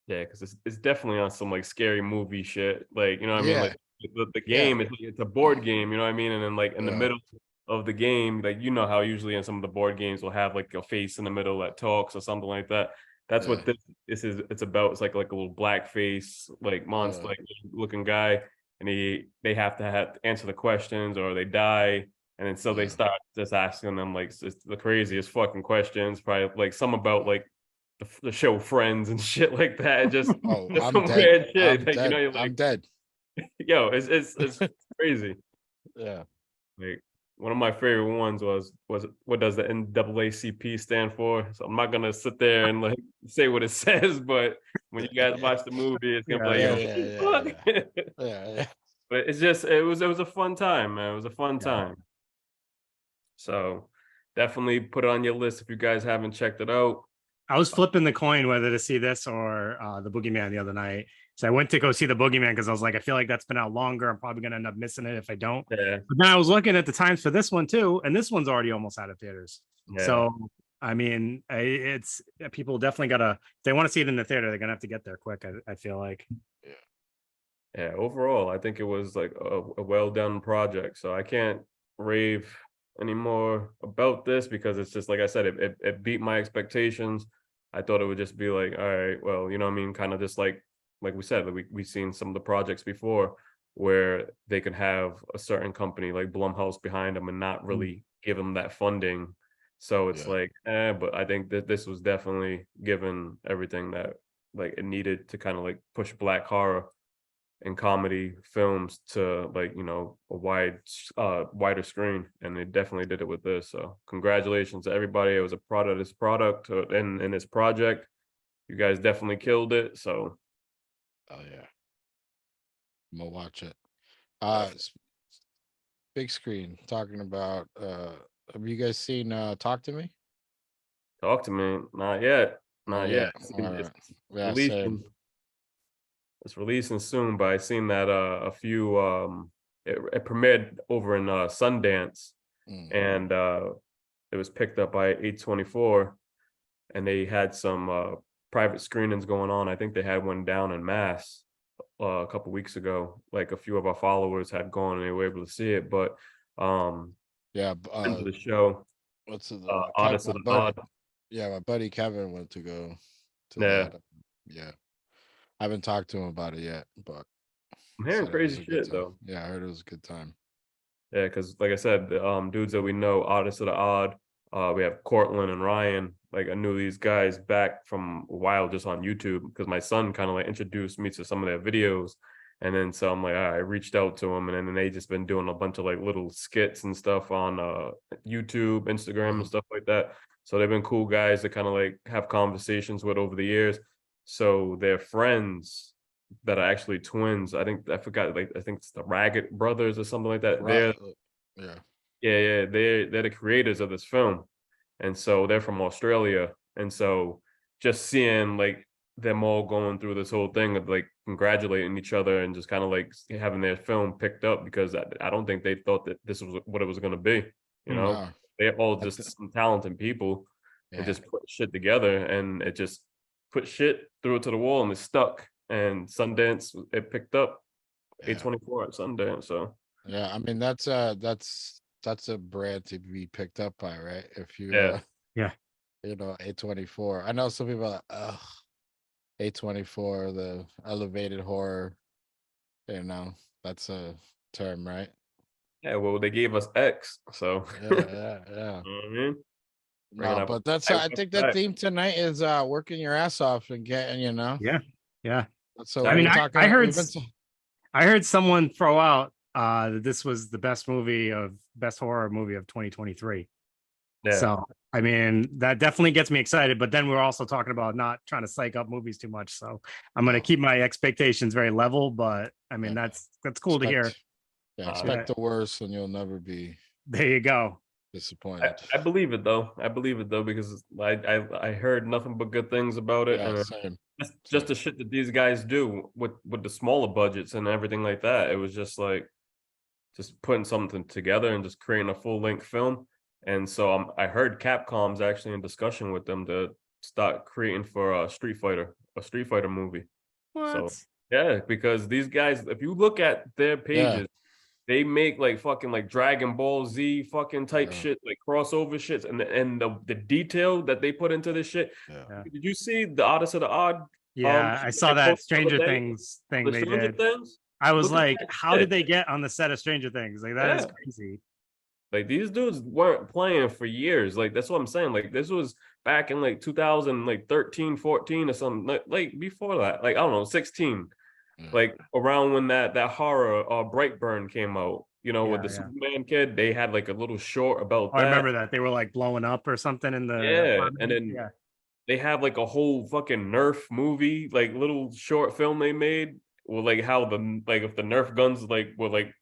Yeah, because it's definitely on some like scary movie shit. Like, you know what I mean? Yeah, Like the yeah, game is it's a board game, you know what I mean? And then like in the yeah, middle of the game, like you know how usually in some of the board games will have like a face in the middle that talks or something like that. That's yeah, what this is. It's about. It's like a little black face, like monster, yeah, like looking guy, and they have to answer the questions or they die, and then so they yeah. start just asking them like it's the craziest fucking questions, probably like some about like the show Friends and shit like that. Oh, Just I'm some dead. weird shit. I'm Like, you know, dead. you're I'm like, dead. yo, it's crazy. Yeah. Like one of my favorite ones was what does the NAACP stand for? So I'm not gonna sit there and like say what it says, but when you guys watch the movie, it's gonna be Yeah. like, Yeah, yo, yeah, what yeah, the fuck? yeah, yeah. But it's just it was a fun time, man. It was a fun Yeah. time. So definitely put it on your list if you guys haven't checked it out. I was flipping the coin whether to see this or the Boogeyman the other night. So I went to go see the Boogeyman because I was like, I feel like that's been out longer. I'm probably gonna end up missing it if I don't. Yeah, But then I was looking at the times for this one too, and this one's already almost out of theaters. yeah. So I mean, it's people definitely gotta if they want to see it in the theater, they're gonna have to get there quick. I feel like. Yeah, overall, I think it was like a well done project. So I can't rave anymore about this because it's just like I said, it beat my expectations. I thought it would just be like, all right, well, you know what I mean, kind of just like we said, we've seen some of the projects before where they could have a certain company like Blumhouse behind them and not really give them that funding. So it's Yeah. like, but I think that this was definitely given everything that like it needed to kind of like push black horror and comedy films to like a wider screen, and they definitely did it with this. So congratulations to everybody. It was a product, this product and this project. You guys definitely killed it. So Oh yeah. I'm gonna watch it. that's Big screen talking about have you guys seen Talk to Me? talk to me. Not yet. Not Not yet. yet. All It's right. Yeah, same. releasing. It's releasing soon, but I seen that a few it premiered over in Sundance, Mm, and it was picked up by 824, and they had some private screenings going on. I think they had one down in Mass a couple weeks ago. Like a few of our followers had gone and they were able to see it. But yeah, friends of the show, what's the Artists my of the buddy? Odd. Yeah, my buddy Kevin went to go to Yeah, that. Yeah. I haven't talked to him about it yet, but I'm he hearing said it was crazy a good shit time. though. Yeah, I heard it was a good time. Yeah, because like I said, the dudes that we know, Artists of the Odd, we have Cortland and Ryan. Like I knew these guys back from a while just on YouTube because my son kind of like introduced me to some of their videos. And then so I'm like, all right, I reached out to them, and then they just been doing a bunch of like little skits and stuff on YouTube, Instagram, and Mhm. stuff like that. So they've been cool guys to kind of like have conversations with over the years. So they're friends that are actually twins. I forgot, like I think it's the Ragged Brothers or something like that. Right. They're Yeah. yeah, they're the creators of this film, and so they're from Australia, and so just seeing like them all going through this whole thing of like congratulating each other and just kind of like having their film picked up, because I don't think they thought that this was what it was going to be. You know, No. they're all just some talented people and just put shit together, and it just put shit through it to the wall and it stuck. And Sundance, it picked up A24 at Sundance. So yeah, I mean that's a brand to be picked up by, right? If you Yeah. you know, A24. I know some people are like, ugh, A24, the elevated horror, you know, that's a term, right? yeah, well, they gave us X, so Yeah. you know what I mean? Bringing No, up but that's I think that theme tonight is working your ass off and getting, you know. Yeah. So I mean, we're talking, I heard someone throw out that this was the best horror movie of 2023. Yeah. So I mean, that definitely gets me excited. But then we're also talking about not trying to psych up movies too much. So I'm going to keep my expectations very level. But I mean, that's cool to hear. Yeah, expect the worst, and you'll never be. There you go. Disappointed. I believe it though. Because I heard nothing but good things about it. Yeah, and just the shit that these guys do with the smaller budgets and everything like that. It was just like just putting something together and just creating a full-length film. And so I heard Capcom's actually in discussion with them to start creating for a Street Fighter movie. What? So yeah, because these guys, if you look at their pages, they make like fucking like Dragon Ball Z fucking type shit, like crossover shits, and the detail that they put into this shit. Yeah. Did you see the Artist of the Odd? Yeah, I saw that Stranger Things thing they did. I was like, how did they get on the set of Stranger Things? Like, that is crazy. Like, these dudes weren't playing for years. Like, that's what I'm saying. Like, this was back in like 2013, 14 or something. Like before that, like I don't know, 16. Like around when that horror Brightburn came out, you know, with the Superman kid, they had like a little short about that. I remember that. They were like blowing up or something in the apartment. And then they have like a whole fucking Nerf movie, like little short film they made. Well, like how if the Nerf guns like were like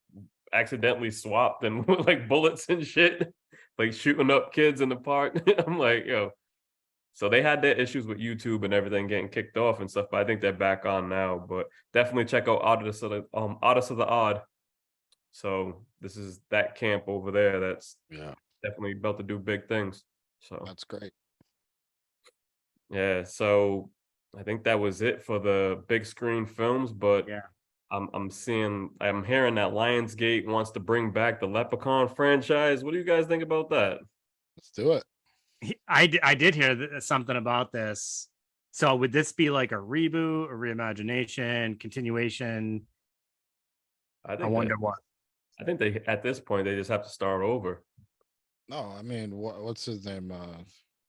accidentally swapped and with like bullets and shit, like shooting up kids in the park. I'm like, yo. So they had their issues with YouTube and everything getting kicked off and stuff, but I think they're back on now. But definitely check out Artist of the Odd. So this is that camp over there that's definitely about to do big things. So that's great. Yeah, so I think that was it for the big screen films, but I'm hearing that Lionsgate wants to bring back the Leprechaun franchise. What do you guys think about that? Let's do it. I did hear something about this. So would this be like a reboot, a reimagination, continuation? I wonder what. I think they at this point they just have to start over. No, I mean, what's his name?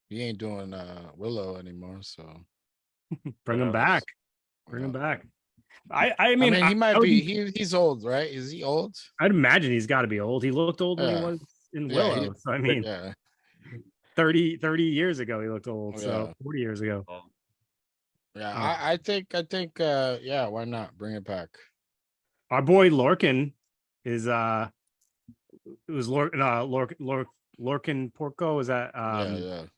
He ain't doing Willow anymore, so bring him back. Bring him back. I mean, he might be. He's old, right? Is he old? I'd imagine he's got to be old. He looked old when he was in Willow. So I mean, 30 years ago he looked old. So 40 years ago. Yeah, I think why not bring it back? Our boy Lorcan is it was Lorcan Porco. Is that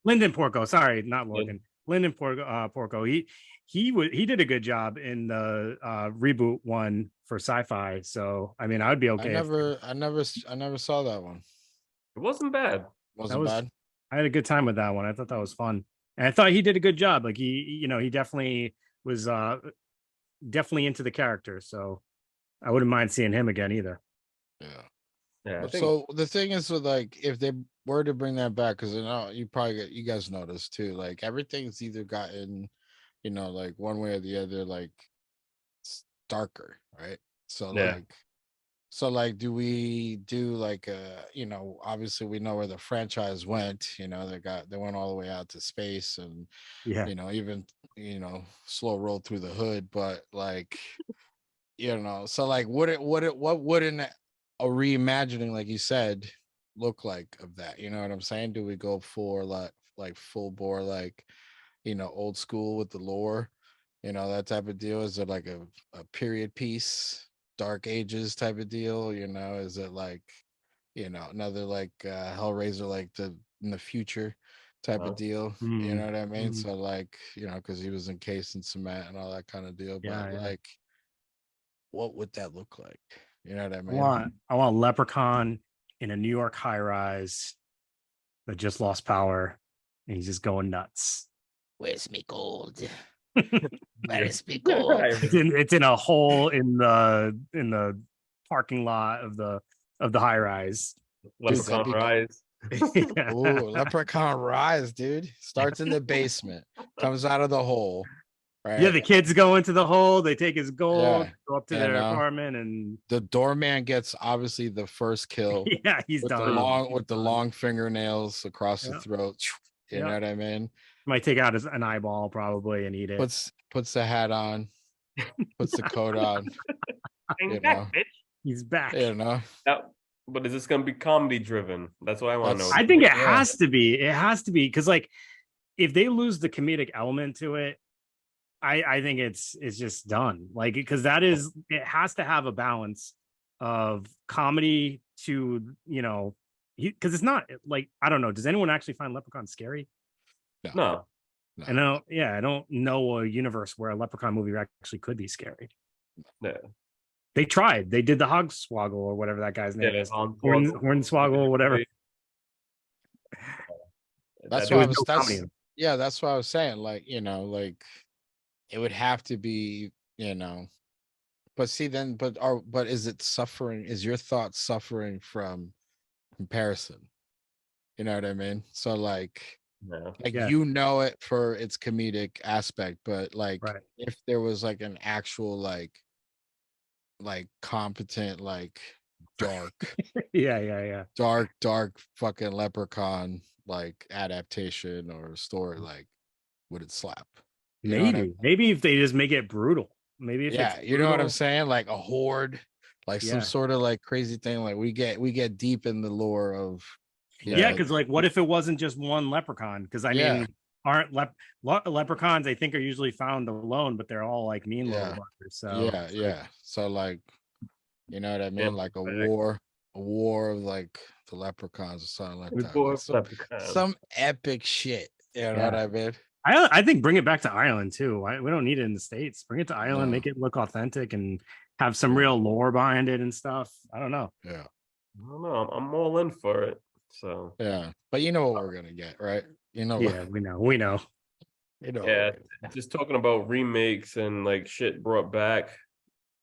Lyndon Porco? Sorry, not Lorcan. Lyndon Porco. He did a good job in the reboot one for sci-fi. So I mean, I would be okay. I never saw that one. It wasn't bad. Wasn't bad. I had a good time with that one. I thought that was fun, and I thought he did a good job. Like he definitely was definitely into the character. So I wouldn't mind seeing him again either. Yeah. So the thing is, with like, if they were to bring that back, because you guys noticed too, like everything's either gotten, like one way or the other, like darker, right? So do we do like obviously we know where the franchise went, they went all the way out to space and even slow roll through the hood, but like so like what wouldn't a reimagining, like you said, look like of that? You know what I'm saying? Do we go for like full bore, like old school with the lore, that type of deal? Is it like a period piece, Dark Ages type of deal? Is it like another like Hellraiser, like in the future type of deal. You know what I mean? Mm. So like, you know, because he was encased in cement and all that kind of deal. Yeah, But yeah. like, what would that look like? You know what I I mean? want Leprechaun in a New York high rise that just lost power, and he's just going nuts. Where's me gold? Yeah. Where's me gold? It's in a hole in the parking lot of the high rise. Leprechaun Rise. Yeah. Ooh, Leprechaun Rise, dude. Starts in the basement, comes out of the hole. Right. Yeah, the kids go into the hole, they take his gold, Yeah. go up to their apartment, and the doorman gets obviously the first kill. yeah, he's with done. The long fingernails across the throat. You know what I mean? Might take out an eyeball probably and eat it. Puts the hat on, puts the coat on. You know, he's back. You know. But is this gonna be comedy driven? That's what I want to know. I think it has to be. It has to be because like if they lose the comedic element to it, I think it's just done. Like because it has to have a balance of comedy to, you know, because it's not like, I don't know, does anyone actually find Leprechaun scary? No. I don't know a universe where a Leprechaun movie actually could be scary. Yeah. They tried. They did the Hogswoggle or whatever that guy's name is. Hornswoggle or whatever. That's what I was. That's what I was saying. Like, you know, like it would have to be, you know. But see, then, but is it suffering? Is your thought suffering from comparison? You know what I mean? So like, you know it for its comedic aspect, but like if there was like an actual like competent, like dark dark fucking Leprechaun like adaptation or story, like would it slap? Maybe if they just make it brutal. Maybe if you know what I'm saying, like a horde, like some sort of like crazy thing, like we get deep in the lore of because like what if it wasn't just one leprechaun? Because I mean, aren't leprechauns I think are usually found alone, but they're all like mean little buggers. So so like, you know what I mean, like a war of like the leprechauns or something like that, like some epic shit, you know what I mean? I think bring it back to Ireland too. We don't need it in the States. Bring it to Ireland, make it look authentic and have some real lore behind it and stuff. I don't know. I don't know. I'm all in for it. So but you know what we're gonna get, right? You know. We know. You know. Just talking about remakes and like shit brought back.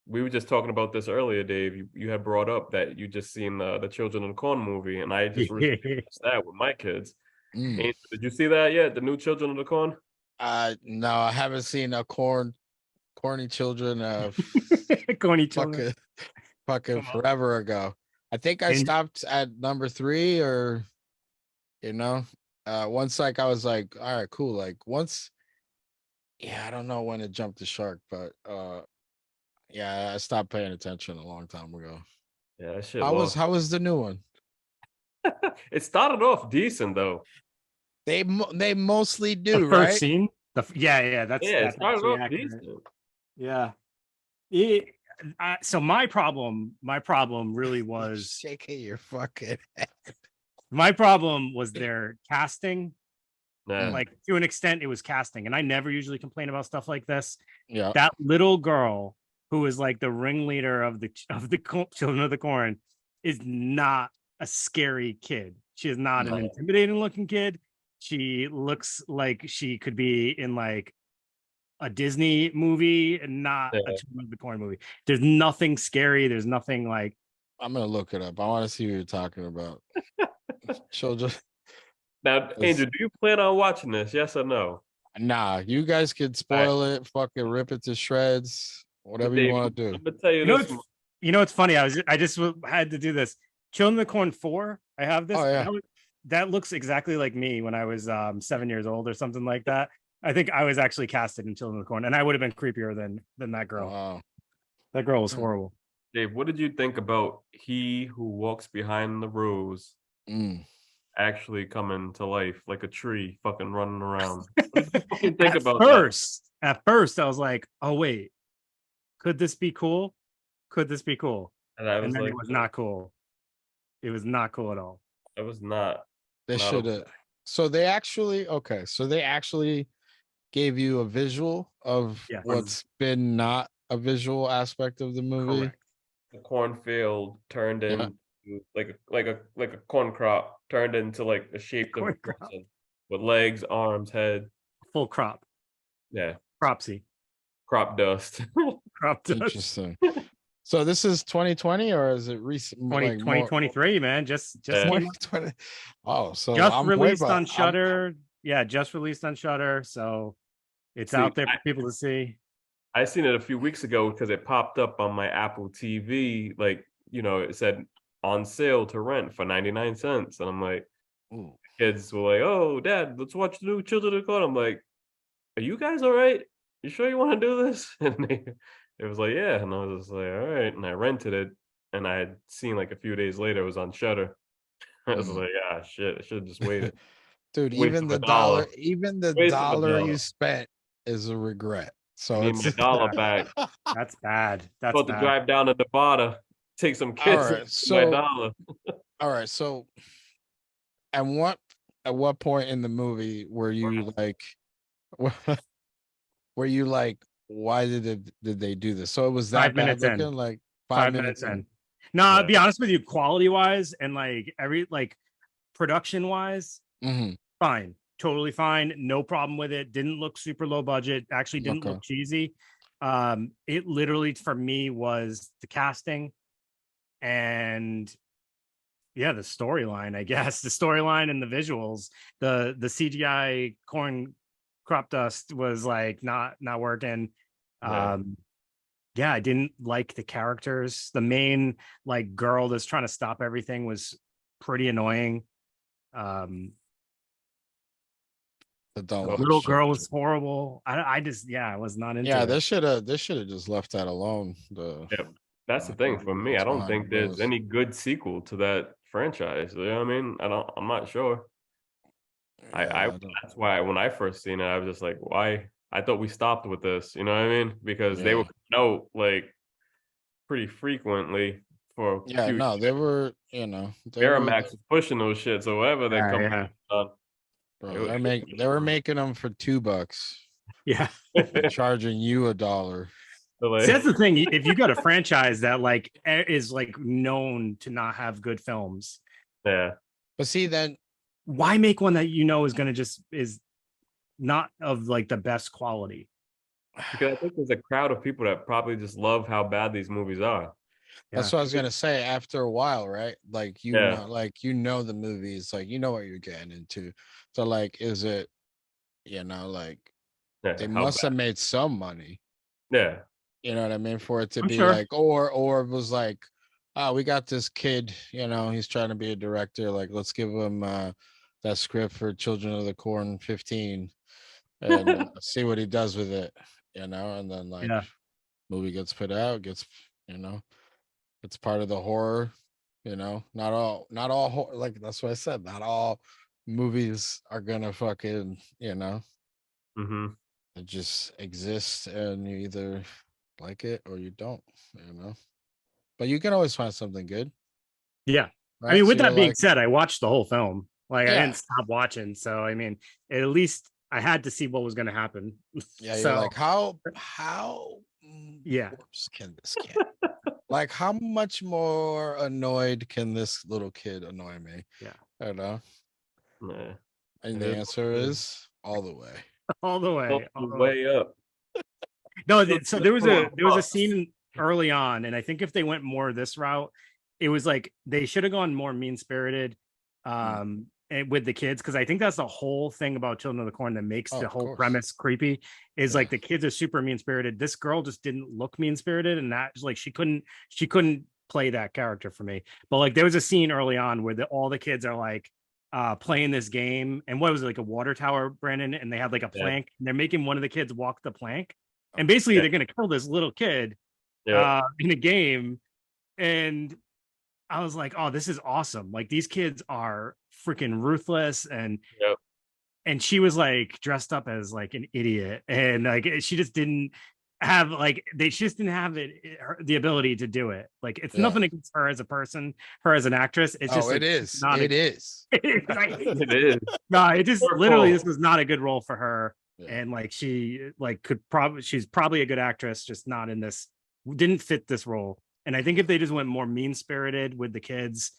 We were just talking about this earlier, Dave. You had brought up that you just seen the Children of the Corn movie, and I just recently watched that with my kids. Did you see that yet? The new Children of the Corn? No, I haven't seen a corny children of corny children fucking forever ago. I think I stopped at number 3, or you know, once like I was like, all right, cool. Like once, I don't know when it jumped the shark, but I stopped paying attention a long time ago. Yeah, that shit. How was the new one? It started off decent though. They mostly do, the first scene. That's it started off accurate. Decent. So my problem really was shaking your fucking head. My problem was their casting. Yeah. Like to an extent, it was casting, and I never usually complain about stuff like this. Yeah, that little girl who is like the ringleader of the Children of the Corn is not a scary kid. She is not an intimidating looking kid. She looks like she could be in like a Disney movie and not a Children of the Corn movie. There's nothing scary. There's nothing like. I'm gonna look it up. I want to see what you're talking about. Children. Now, Angel, do you plan on watching this? Yes or no? Nah, you guys could spoil it, fucking rip it to shreds, whatever you want to do. I'm gonna tell you this. You know what's funny? I just had to do this. Children of the Corn 4. I have this. Oh, yeah. That looks exactly like me when I was 7 years old or something like that. I think I was actually casted in Children of the Corn, and I would have been creepier than that girl. Wow. That girl was horrible. Dave, what did you think about He Who Walks Behind the Rose actually coming to life like a tree, fucking running around? What did you think about that? At first, I was like, "Oh wait, could this be cool? Could this be cool?" And then it was not cool. It was not cool at all. It was not. They should have. So they actually gave you a visual of what's been not a visual aspect of the movie. Correct. The cornfield turned into like a corn crop turned into like a shape of a person with legs, arms, head. Full crop. Yeah. Cropsy. Crop dust. Crop dust. Interesting. So this is 2020 or is it recent? 2023, man. Just 2020. Oh, so just I'm released on Shudder. Yeah, just released on Shudder. So it's out there for people to see. I seen it a few weeks ago because it popped up on my Apple TV. Like, it said on sale to rent for 99 cents. And I'm like, kids were like, "Oh, Dad, let's watch the new Children of the Corn." I'm like, "Are you guys all right? You sure you want to do this?" And it was like, "Yeah." And I was just like, "All right." And I rented it. And I had seen like a few days later it was on Shudder. I was like, "Ah, shit, I should have just waited." Dude, even the dollar you spent is a regret. So it's my dollar back. That's bad. That's about bad. to drive down to Nevada, take some kids. My dollar. All right, so at what point in the movie were you like, why did they do this? So it was that 5 minutes bad looking, in. like 5 minutes in. No, I'll be honest with you, quality wise and like production wise, fine, totally fine, no problem with it. Didn't look super low budget, actually didn't look cheesy. It literally for me was the casting and the storyline, I guess. The storyline and the visuals. The CGI corn crop dust was like not working. I didn't like the characters. The main like girl that's trying to stop everything was pretty annoying. The little girl was horrible. I was not into it. They should have just left that alone. That's the thing for me. I don't think there's any good sequel to that franchise. You know what I mean? I'm not sure. That's why when I first seen it, I was just like, why? I thought we stopped with this, you know what I mean? Because they were like pretty frequently for they were, Miramax was pushing those shits or whatever they come on. Bro, they were making them for $2. Yeah. Charging you $1. See, that's the thing. If you got a franchise that like is like known to not have good films, but see, then why make one that is not of like the best quality? Because I think there's a crowd of people that probably just love how bad these movies are. That's what I was gonna say. After a while, right? Like know, the movies, like you know what you're getting into. So like, is it, they must have made some money. Yeah. You know what I mean? For it to be like, or it was like, we got this kid, he's trying to be a director. Like, let's give him that script for Children of the Corn 15 and see what he does with it, and then like movie gets put out, it's part of the horror, not all like that's what I said, not all movies are gonna fucking, it just exists and you either like it or you don't, but you can always find something good. Right? I mean, with that being said, I watched the whole film. Like I didn't stop watching, so I mean, at least I had to see what was going to happen. Yeah, you're like, how worse can this get? Like, how much more annoyed can this little kid annoy me? Yeah, I don't know. Yeah. And the answer is all the way. All the way. All the way up. No, so there was a scene early on, and I think if they went more this route, it was like they should have gone more mean-spirited with the kids, because I think that's the whole thing about Children of the Corn that makes the whole premise creepy is like the kids are super mean-spirited. This girl just didn't look mean-spirited, and that like she couldn't play that character for me. But like there was a scene early on where all the kids are like playing this game, and what was it, like a water tower, Brandon, and they had like a plank, and they're making one of the kids walk the plank, and basically they're gonna kill this little kid in a game. And I was like, oh, this is awesome. Like these kids are freaking ruthless. And she was like dressed up as like an idiot. And like she just didn't, have like they just didn't have the ability to do it. Like it's nothing against her as a person, her as an actress. It's just it is. It is. It is. No, it just literally this was not a good role for her. And like she like she's probably a good actress, just not in this, didn't fit this role. And I think if they just went more mean spirited with the kids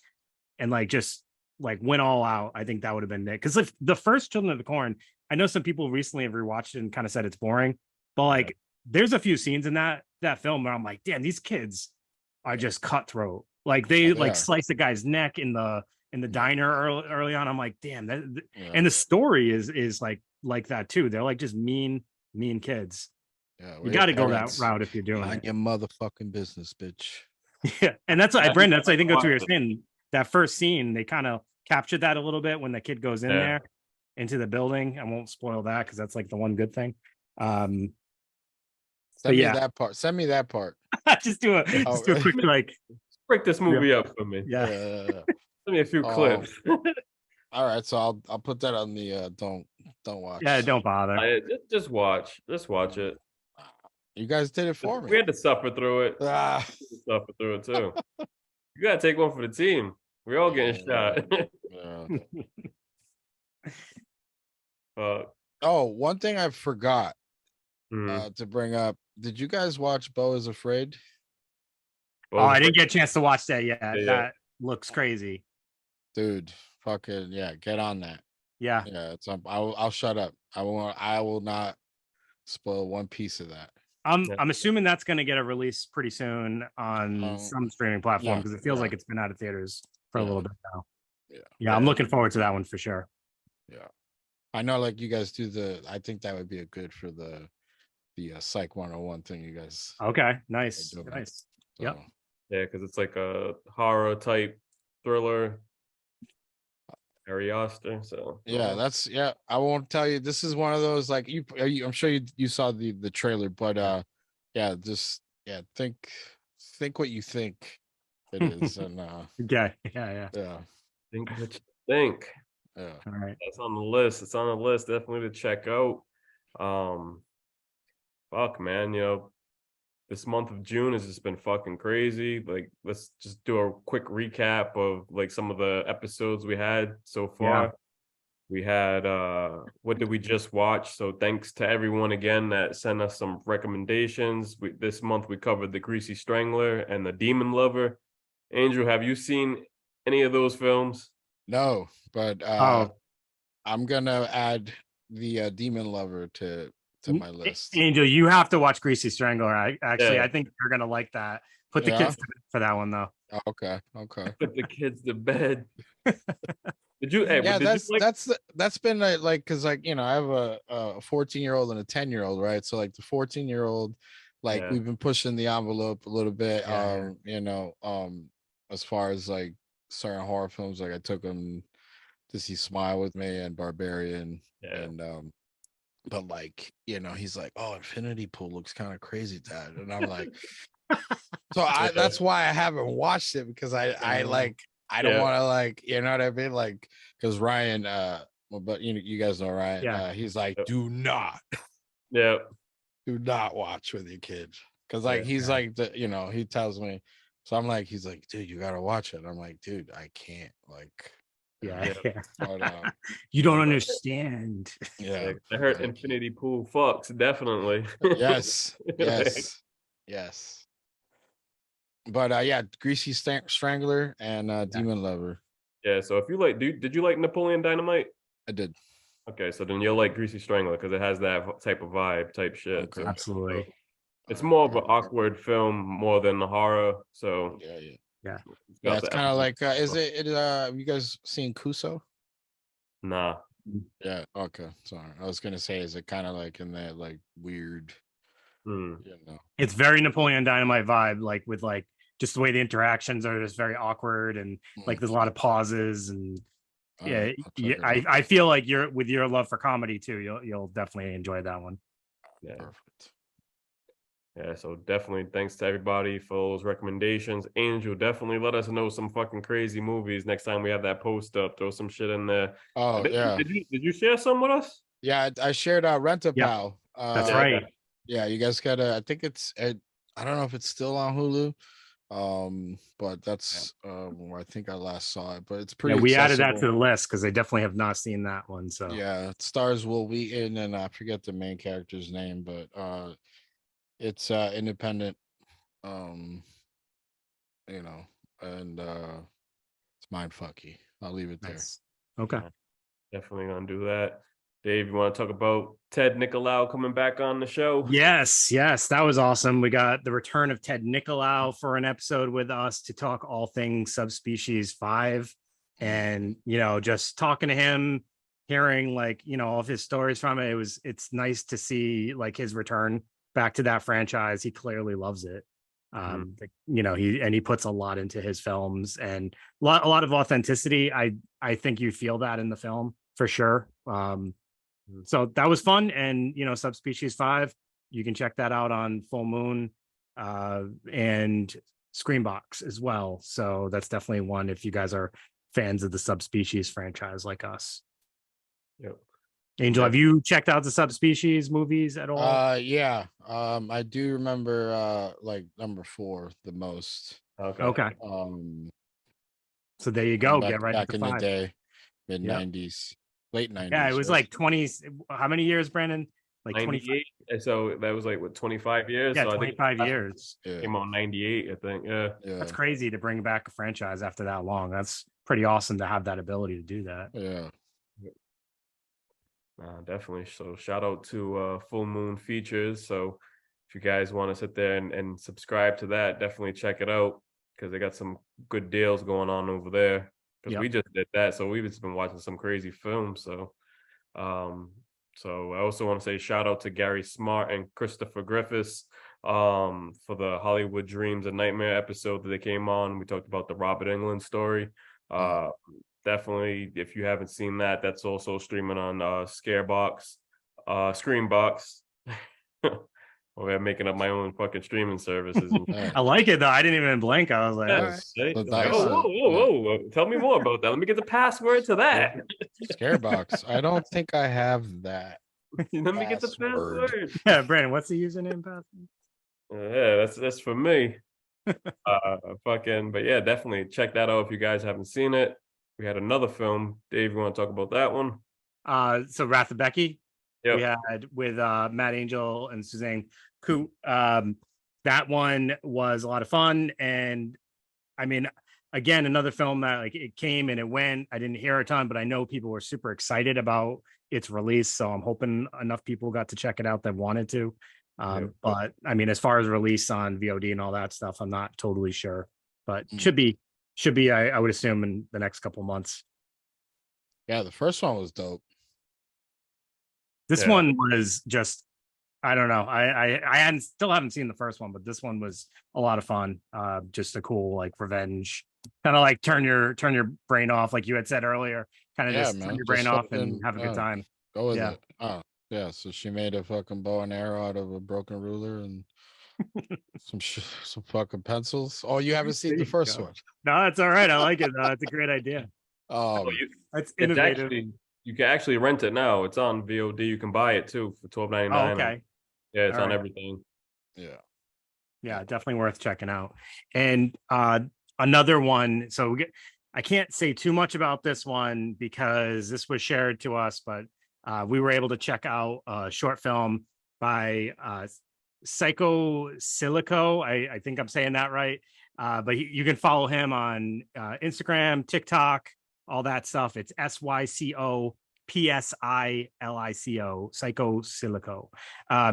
and like just like went all out, I think that would have been it. Because if the first Children of the Corn, I know some people recently have rewatched it and kind of said it's boring, but like there's a few scenes in that film where I'm like, damn, these kids are just cutthroat. Like they like slice a guy's neck in the diner early on. I'm like, damn, and the story is like that too. They're like just mean kids. Yeah, you got to go that route if you're doing mind it. your motherfucking business, bitch. Yeah, and that's what Brendan. I think that's what you're saying. That first scene, they kind of captured that a little bit when the kid goes in there into the building. I won't spoil that because that's like the one good thing. Send me that part. Send me that part. just do a quick like break this movie up for me. Yeah. Send me a few clips. All right, so I'll put that on the don't watch. Yeah, don't bother. Just watch it. You guys did it for me. We had to suffer through it. Suffer through it too. You gotta take one for the team. We're all getting shot. One thing I forgot to bring up. Did you guys watch Beau is Afraid? I didn't get a chance to watch that yet. That looks crazy. Dude, fucking get on that. Yeah. It's I'll shut up. I will not spoil one piece of that. I'm assuming that's going to get a release pretty soon on some streaming platform because it feels like it's been out of theaters for a little bit now. Yeah, I'm looking forward to that one for sure. Yeah, I know. Like you guys do I think that would be a good for the Psych 101 thing. You guys. Okay. Nice. So, yep. Yeah, because it's like a horror type thriller. Harry Oster. So I won't tell you. This is one of those like I'm sure you saw the trailer, but think what you think it is, and yeah. Think what you think. Yeah. All right. That's on the list. It's on the list. Definitely to check out. Fuck, man. This month of June has just been fucking crazy. Like, let's just do a quick recap of like some of the episodes we had so far. We had what did we just watch? So thanks to everyone again that sent us some recommendations. This month we covered The Greasy Strangler and The Demon Lover. Andrew, have you seen any of those films? No, but I'm gonna add the Demon Lover to my list. Angel, you have to watch Greasy Strangler. I think you're gonna like that. Put the kids to bed for that one though. Okay. Put the kids to bed. Did you? That's been like because like I have a 14-year-old and a 10-year-old, right? So like the 14-year-old, like we've been pushing the envelope a little bit. As far as like certain horror films, like I took him to see Smile with me and Barbarian, and but like he's like, oh, Infinity Pool looks kind of crazy, Dad, and I'm like, that's why I haven't watched it because I don't want to like you know what I mean, like because Ryan, but you guys know Ryan, he's like, do not watch with your kids because like he's like he tells me, so I'm like, he's like, dude, you gotta watch it. I'm like, dude, I can't like. But, you don't understand. I heard Infinity Pool fucks definitely. yes. But Greasy Strangler and Demon Lover. Yeah, so if you like, did you like Napoleon Dynamite? I did. Okay, so then you'll like Greasy Strangler because it has that type of vibe, type shit. Okay. So, absolutely. It's more of an awkward film more than the horror. So yeah, it's kind of like is it have you guys seen Kuso? Nah. Yeah, okay. Sorry. I was gonna say, is it kind of like in that like weird It's very Napoleon Dynamite vibe, like with like just the way the interactions are just very awkward and like there's a lot of pauses and I feel like with your love for comedy too, you'll definitely enjoy that one. Yeah. Perfect. Yeah, so definitely thanks to everybody for those recommendations. Angel, definitely let us know some fucking crazy movies next time we have that post up. Throw some shit in there. Oh, Did you share some with us? Yeah, I shared Rent-A-Pal. That's right. Yeah, you guys gotta. I think I don't know if it's still on Hulu. But that's where I think I last saw it. But it's Yeah, pretty we added that to accessible. the list because I definitely have not seen that one. So Yeah, it stars Will Wheaton and I forget the main character's name, but it's independent. Um, you know, and it's mind fucky. I'll leave it there. nice. Okay. Yeah, definitely gonna do that. Dave, you want to talk about Ted Nicolau coming back on the show? Yes, that was awesome. We got the return of Ted Nicolau for an episode with us to talk all things Subspecies 5. And, just talking to him, hearing like, all of his stories from it, it's nice to see like his return back to that franchise. He clearly loves it. He puts a lot into his films and a lot of authenticity. I think you feel that in the film for sure. So that was fun. And, Subspecies 5, you can check that out on Full Moon and Screenbox as well. So that's definitely one if you guys are fans of the Subspecies franchise like us. Yep. Angel, have you checked out the Subspecies movies at all? Yeah. I do remember like number 4 the most. Okay. So there you go. Get right back into in the 5. day, mid 90s, late 90s. Yeah, it was right? like 20. How many years, Brandon? Like 98. And so that was like what 25 years. Yeah, so I think 25 years. Came on 98, I think. Yeah. That's crazy to bring back a franchise after that long. That's pretty awesome to have that ability to do that. Yeah. Definitely. So shout out to Full Moon Features. So if you guys want to sit there and subscribe to that, definitely check it out because they got some good deals going on over there. Because we just did that, so we've just been watching some crazy films. So, I also want to say shout out to Gary Smart and Christopher Griffiths for the Hollywood Dreams and Nightmare episode that they came on. We talked about the Robert Englund story. Definitely, if you haven't seen that, that's also streaming on Scarebox, Screenbox. We're making up my own fucking streaming services. I like it though. I didn't even blink. I was like, whoa. Tell me more about that. Let me get the password to that. Scarebox. I don't think I have that. Let me get the password. Yeah, Brandon, what's the username password? Yeah, that's for me. But yeah, definitely check that out if you guys haven't seen it. We had another film. Dave, you want to talk about that one? So Wrath of Becky. Yep. We had with Matt Angel and Suzanne Coot. That one was a lot of fun. And I mean, again, another film that like it came and it went. I didn't hear a ton, but I know people were super excited about its release. So I'm hoping enough people got to check it out that wanted to. But I mean, as far as release on VOD and all that stuff, I'm not totally sure. But should be, I would assume in the next couple months. Yeah, the first one was dope. This one was just, I don't know. I still haven't seen the first one, but this one was a lot of fun. Just a cool like revenge, kind of like turn your brain off, like you had said earlier. Kind of just turn your brain off and have a good time. Go with it. Yeah. So she made a fucking bow and arrow out of a broken ruler and some fucking pencils. Oh, you haven't seen the first one? No, that's all right. I like it. It's a great idea. It's innovative. You can actually rent it now. It's on VOD. You can buy it too for $12.99. Okay. Yeah, it's on everything. Yeah, definitely worth checking out. And another one. So I can't say too much about this one because this was shared to us, but we were able to check out a short film by Psycho Silico. I think I'm saying that right. But you can follow him on Instagram, TikTok, all that stuff. It's SYCO PSILICO, Psycho Silico.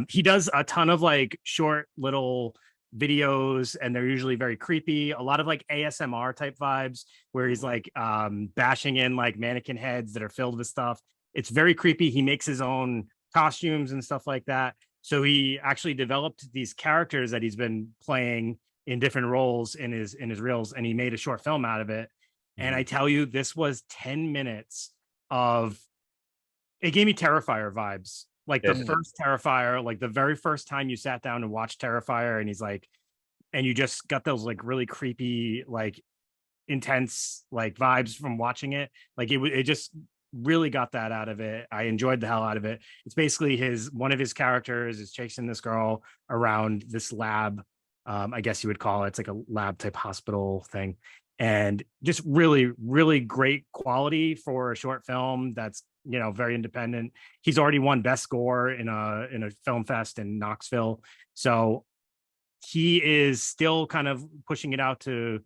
He does a ton of like short little videos and they're usually very creepy, a lot of like ASMR type vibes where he's like bashing in like mannequin heads that are filled with stuff. It's very creepy. He makes his own costumes and stuff like that. So he actually developed these characters that he's been playing in different roles in his reels, and he made a short film out of it. And I tell you, this was 10 minutes of, it gave me Terrifier vibes. Like the first Terrifier, like the very first time you sat down and watched Terrifier, and he's like, and you just got those like really creepy, like intense, like vibes from watching it. Like it just really got that out of it. I enjoyed the hell out of it. It's basically one of his characters is chasing this girl around this lab. I guess you would call it. It's like a lab type hospital thing, and just really, really great quality for a short film that's, you know, very independent. He's already won best score in a film fest in Knoxville, so he is still kind of pushing it out to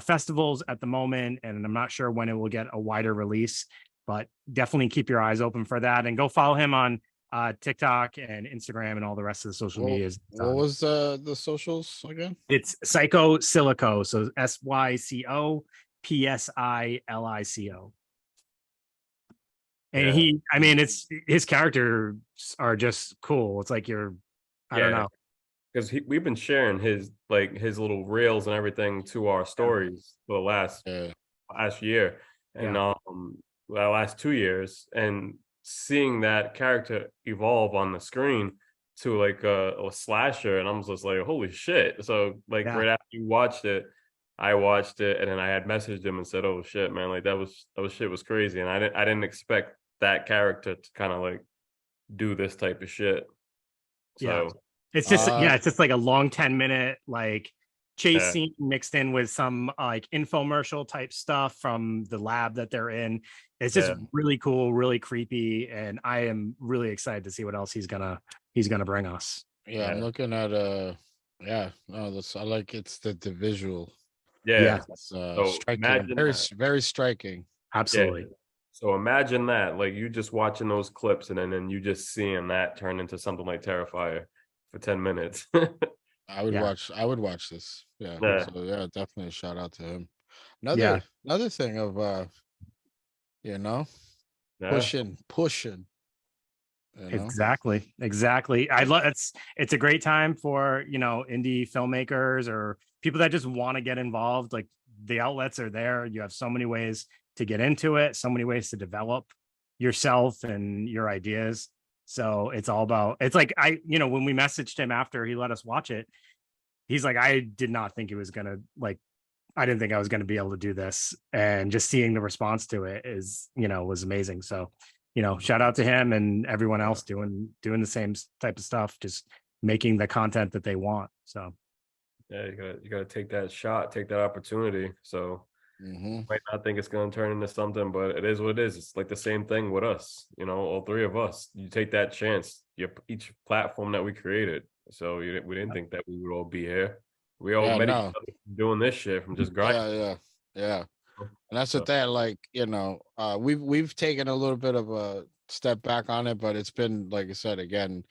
festivals at the moment, and I'm not sure when it will get a wider release, but definitely keep your eyes open for that, and go follow him on TikTok and Instagram and all the rest of the social medias. What was the socials again? It's Psycho Silico, so SYCOPSILICO. And he, I mean, it's his characters are just cool. It's like I don't know. Because we've been sharing his little reels and everything to our stories for the last year and the last 2 years, and seeing that character evolve on the screen to like a slasher, and I'm just like, holy shit. So like right after you watched it, I watched it, and then I had messaged him and said, oh shit, man, like that shit was crazy, and I didn't expect that character to kind of like do this type of shit. So it's just it's just like a long 10-minute like chase scene mixed in with some like infomercial type stuff from the lab that they're in. It's just really cool, really creepy, and I am really excited to see what else he's gonna bring us. I'm looking at I like it's the visual. It's so striking, very striking. Absolutely. So imagine that, like you just watching those clips, and then you just seeing that turn into something like Terrifier for 10 minutes. I would watch this. So definitely a shout out to him. Another thing of pushing. Exactly. I love it's a great time for, you know, indie filmmakers or people that just want to get involved. Like the outlets are there. You have so many ways to get into it, so many ways to develop yourself and your ideas. So it's all about, it's like, when we messaged him after he let us watch it, he's like, I did not think it was going to I didn't think I was going to be able to do this. And just seeing the response to it was amazing. So, shout out to him and everyone else doing the same type of stuff, just making the content that they want. So you gotta take that shot, take that opportunity. So might not think it's going to turn into something, but it is what it is. It's like the same thing with us, all three of us. You take that chance, each platform that we created. So we didn't think that we would all be here. We all met each other doing this shit from just grinding. Yeah. And that's the thing, like, we've taken a little bit of a step back on it, but it's been, like I said again,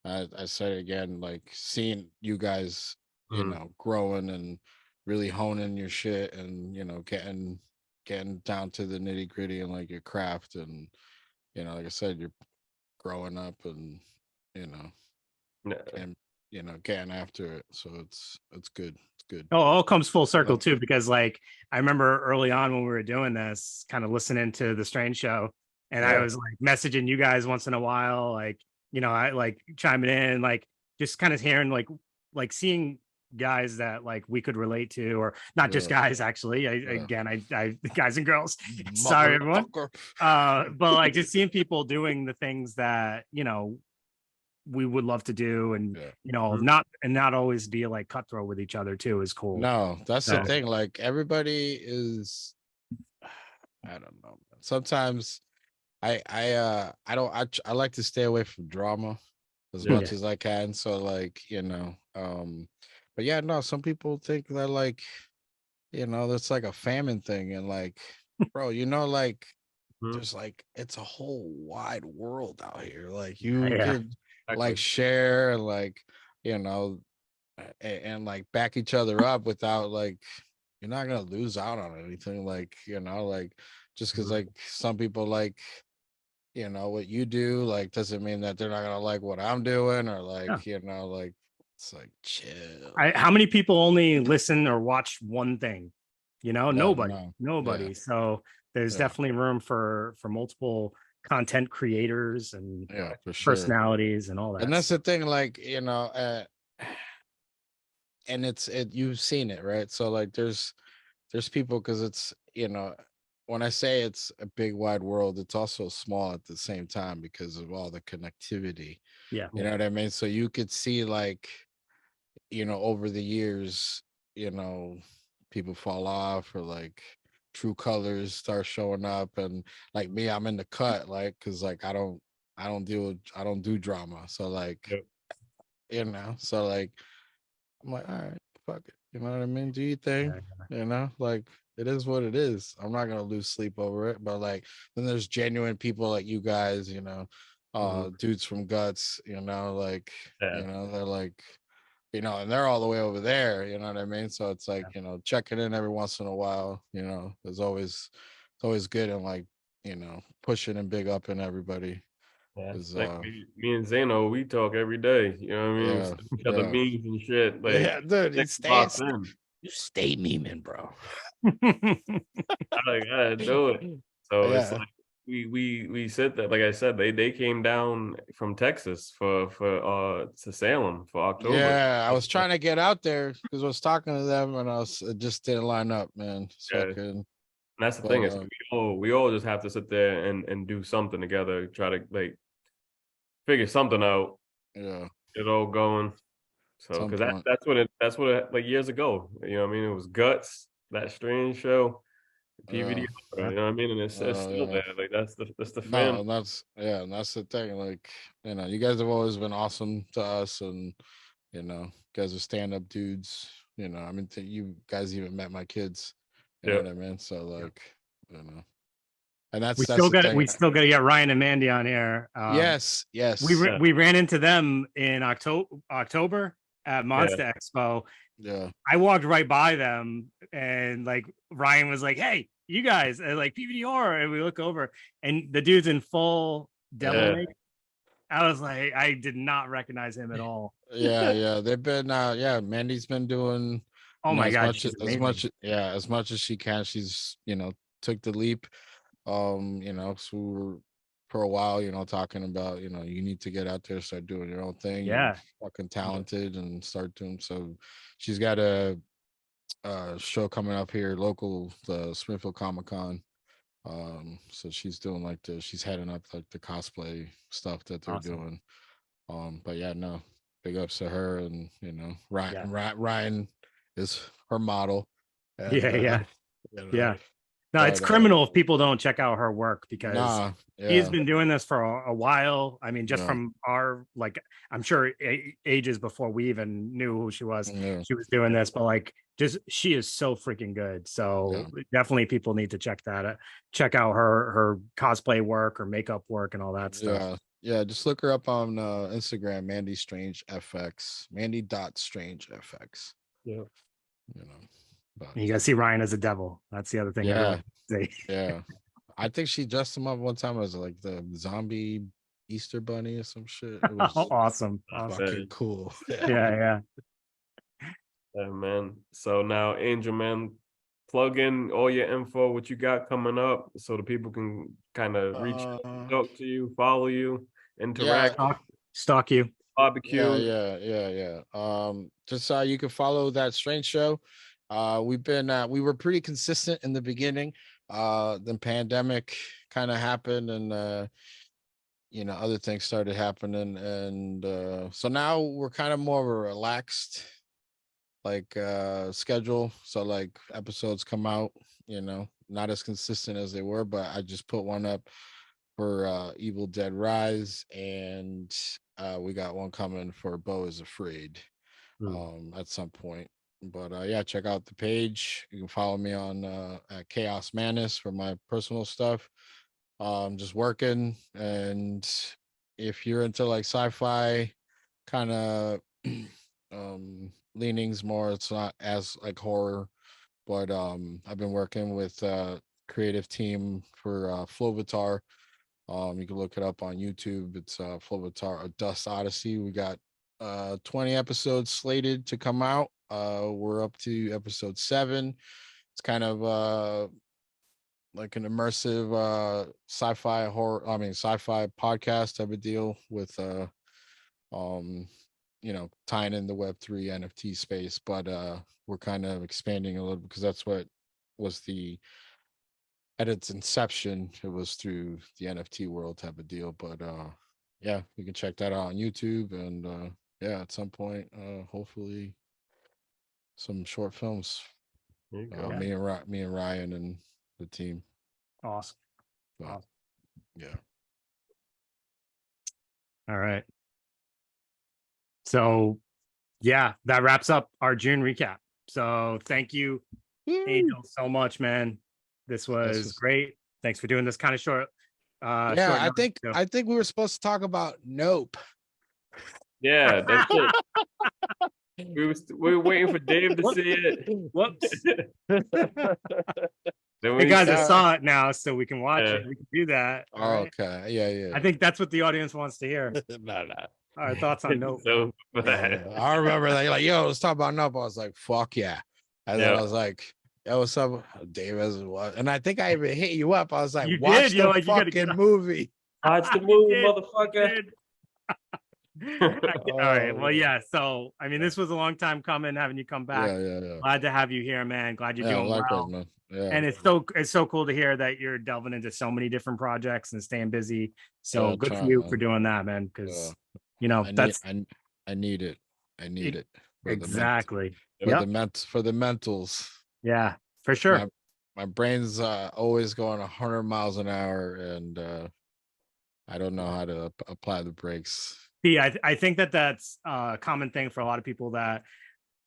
like seeing you guys, growing and really honing your shit and, getting down to the nitty gritty and like your craft and, like I said, you're growing up and, and, getting after it. So it's good. It's good. Oh, it all comes full circle too, because like I remember early on when we were doing this, kind of listening to the Strange Show, and I was like messaging you guys once in a while, like, I like chiming in, like just kind of hearing like seeing guys that like we could relate to, or not just guys actually. I guys and girls. Sorry everyone. But like just seeing people doing the things that we would love to do, and not always be like cutthroat with each other too is cool. No, that's the thing. Like everybody is, I don't know. Sometimes I like to stay away from drama as much as I can. So like, but yeah, no, some people think that like, that's like a famine thing. And like, bro, like there's like, it's a whole wide world out here. Like you could like share and like, and like back each other up without like, you're not going to lose out on anything. Like, like just because like some people like, what you do, like doesn't mean that they're not going to like what I'm doing, or like, like it's like chill. How many people only listen or watch one thing? Nobody. Yeah. So there's definitely room for multiple content creators and personalities and all that. And that's the thing, like, and you've seen it, right? So like there's people, because it's, when I say it's a big wide world, it's also small at the same time because of all the connectivity. Yeah. You know what I mean? So you could see like, over the years, people fall off or like true colors start showing up, and like me, I'm in the cut, like, cause like I don't do drama. So like, so like I'm like, all right, fuck it. You know what I mean? Do you think? Like it is what it is. I'm not gonna lose sleep over it. But like then there's genuine people like you guys, dudes from Guts, like they're like, and they're all the way over there, you know what I mean? So it's like, checking in every once in a while, is always it's always good, and like, pushing and big up and everybody. Yeah, Is like me and Zeno, we talk every day. You know what I mean? We yeah, send each other memes and shit. Like, yeah, dude, you stay memeing, bro. I gotta do it. So it's Yeah. like we said that, like I said, they came down from Texas for to Salem for October. Yeah, I was trying to get out there because I was talking to them, and it just didn't line up, man. It's fucking. And that's the thing is we all just have to sit there and do something together, try to like figure something out. Yeah. Get it all going. So because that's what it like years ago. You know what I mean? It was Guts, that strange show, PVD. You know what I mean? And it's still there. Like that's the No, fan. and that's the thing. Like, you guys have always been awesome to us, and you guys are stand-up dudes. I mean, you guys even met my kids. You know what I mean? So like, and that's the thing. We still got to get Ryan and Mandy on here. Yes. We ran into them in October at Monster Expo. Yeah. I walked right by them, and like Ryan was like, "Hey, you guys," and like PVD horror, and we look over, and the dude's in full devil makeup. I was like, I did not recognize him at all. Yeah. They've been Mandy's been doing oh my god, as much as she can. She's took the leap. So we were for a while, talking about, you need to get out there, start doing your own thing. Yeah. You're fucking talented and start doing. So she's got a show coming up here local, the Springfield Comic-Con. So she's doing she's heading up like the cosplay stuff that they're doing. But yeah, no, big ups to her, and Ryan is her model. And, yeah. No, it's criminal if people don't check out her work, because she's been doing this for a while. I mean, just from our, like, I'm sure ages before we even knew who she was doing this, but like, she is so freaking good. So definitely people need to check out her cosplay work, or makeup work, and all that stuff. Yeah, just look her up on Instagram, Mandy Strange FX, Mandy.StrangeFX. Yeah. But you guys see Ryan as a devil. That's the other thing. Yeah. I think she dressed him up one time as like the zombie Easter bunny or some shit. It was awesome. Fucking cool. Yeah, man. So now, Angel Man, plug in all your info, what you got coming up, so the people can kind of reach talk to you, follow you, interact, stalk you, barbecue. Yeah. Just you can follow That Strange Show. We were pretty consistent in the beginning. Then pandemic kind of happened, and other things started happening, and so now we're kind of more of a relaxed schedule. So like episodes come out, not as consistent as they were, but I just put one up for Evil Dead Rise, and we got one coming for Beau is Afraid at some point. But check out the page. You can follow me on at Chaos Manus for my personal stuff. Just working, and if you're into like sci-fi kind of leanings more, it's not as like horror, but I've been working with creative team for Flovitar. You can look it up on YouTube. It's Flovitar, A Dust Odyssey. We got 20 episodes slated to come out. We're up to episode 7. It's kind of like an immersive sci-fi podcast type of deal with tying in the Web3 NFT space, but we're kind of expanding a little, because that's what was the at its inception, it was through the NFT world type of deal. But yeah, you can check that out on YouTube, and yeah, at some point, hopefully, some short films. Me and Ryan and the team. Awesome. But, awesome. Yeah. All right. So yeah, that wraps up our June recap. So thank you, Angel, so much, man. This was great. Thanks for doing this kind of short. Yeah, short I think we were supposed to talk about Nope. Yeah, that's it. We were waiting for Dave to see it. Whoops. Then Hey guys, I saw it now, so we can watch it. We can do that. Right? Okay. Yeah. I think that's what the audience wants to hear. No. Our thoughts on Nope. So I remember they like, yo, let's talk about Nope. I was like, fuck yeah. And then I was like, yo, what's up? Dave as what? And I think I even hit you up. I was like, watch the fucking movie. Watch the movie, motherfucker. All right. Well, yeah. So, I mean, this was a long time coming, having you come back. Yeah. Glad to have you here, man. Glad you're doing well. Man. Yeah. And it's so cool to hear that you're delving into so many different projects and staying busy. So good for you for doing that, man. Because you know I need it. I need it. Exactly. For the mentals. Yeah, for sure. My brain's always going 100 miles an hour, and I don't know how to apply the brakes. Yeah, I think that's a common thing for a lot of people that,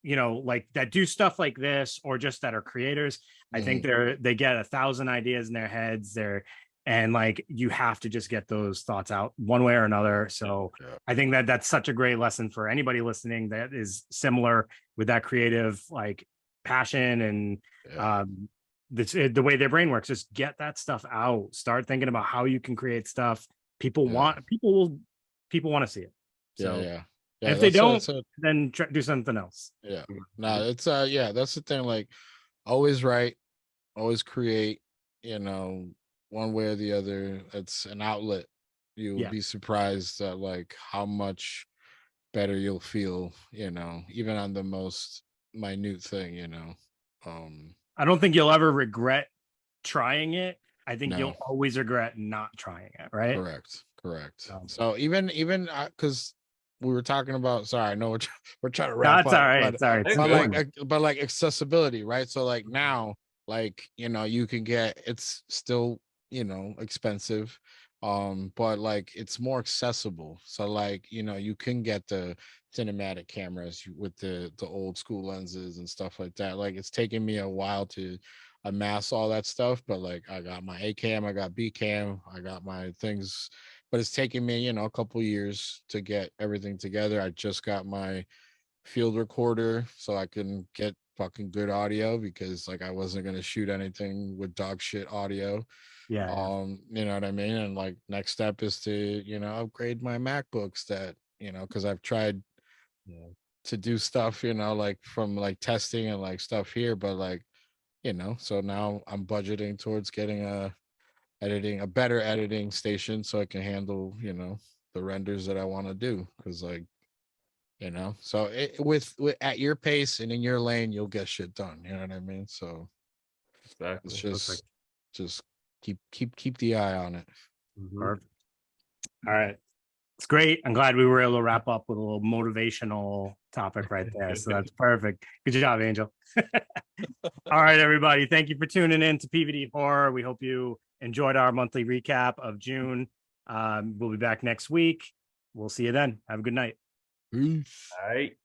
you know, like that do stuff like this, or just that are creators. I think they get 1,000 ideas in their heads and like you have to just get those thoughts out one way or another. So I think that's such a great lesson for anybody listening that is similar with that creative like passion and the way their brain works. Just get that stuff out. Start thinking about how you can create stuff. People want to see it. So yeah. If they don't, then do something else. Yeah. No, it's that's the thing. Like, always write, always create. You know, one way or the other. It's an outlet. You will be surprised at like how much better you'll feel. You know, even on the most minute thing. You know, I don't think you'll ever regret trying it. I think you'll always regret not trying it. Right. Correct. So even because we were talking about, sorry, I know we're trying to wrap up. That's all right. But like accessibility, right? So like now, like, you know, you can get, it's still, you know, expensive, but like it's more accessible. So like, you know, you can get the cinematic cameras with the old school lenses and stuff like that. Like, it's taken me a while to amass all that stuff, but like I got my A cam, I got B cam, I got my things. But it's taken me, you know, a couple years to get everything together. I just got my field recorder so I can get fucking good audio, because like I wasn't going to shoot anything with dog shit audio. Yeah. You know what I mean? And like next step is to, you know, upgrade my MacBooks that, you know, because I've tried to do stuff, you know, like from like testing and like stuff here, but like, you know, so now I'm budgeting towards getting a better editing station so I can handle, you know, the renders that I want to do. Because like, you know, so with at your pace and in your lane, you'll get shit done. You know what I mean? So it's just keep the eye on it. Perfect. All right. It's great. I'm glad we were able to wrap up with a little motivational topic right there. So that's perfect. Good job, Angel. All right, everybody. Thank you for tuning in to PVD Horror. We hope you enjoyed our monthly recap of June. We'll be back next week. We'll see you then. Have a good night. Peace. All right.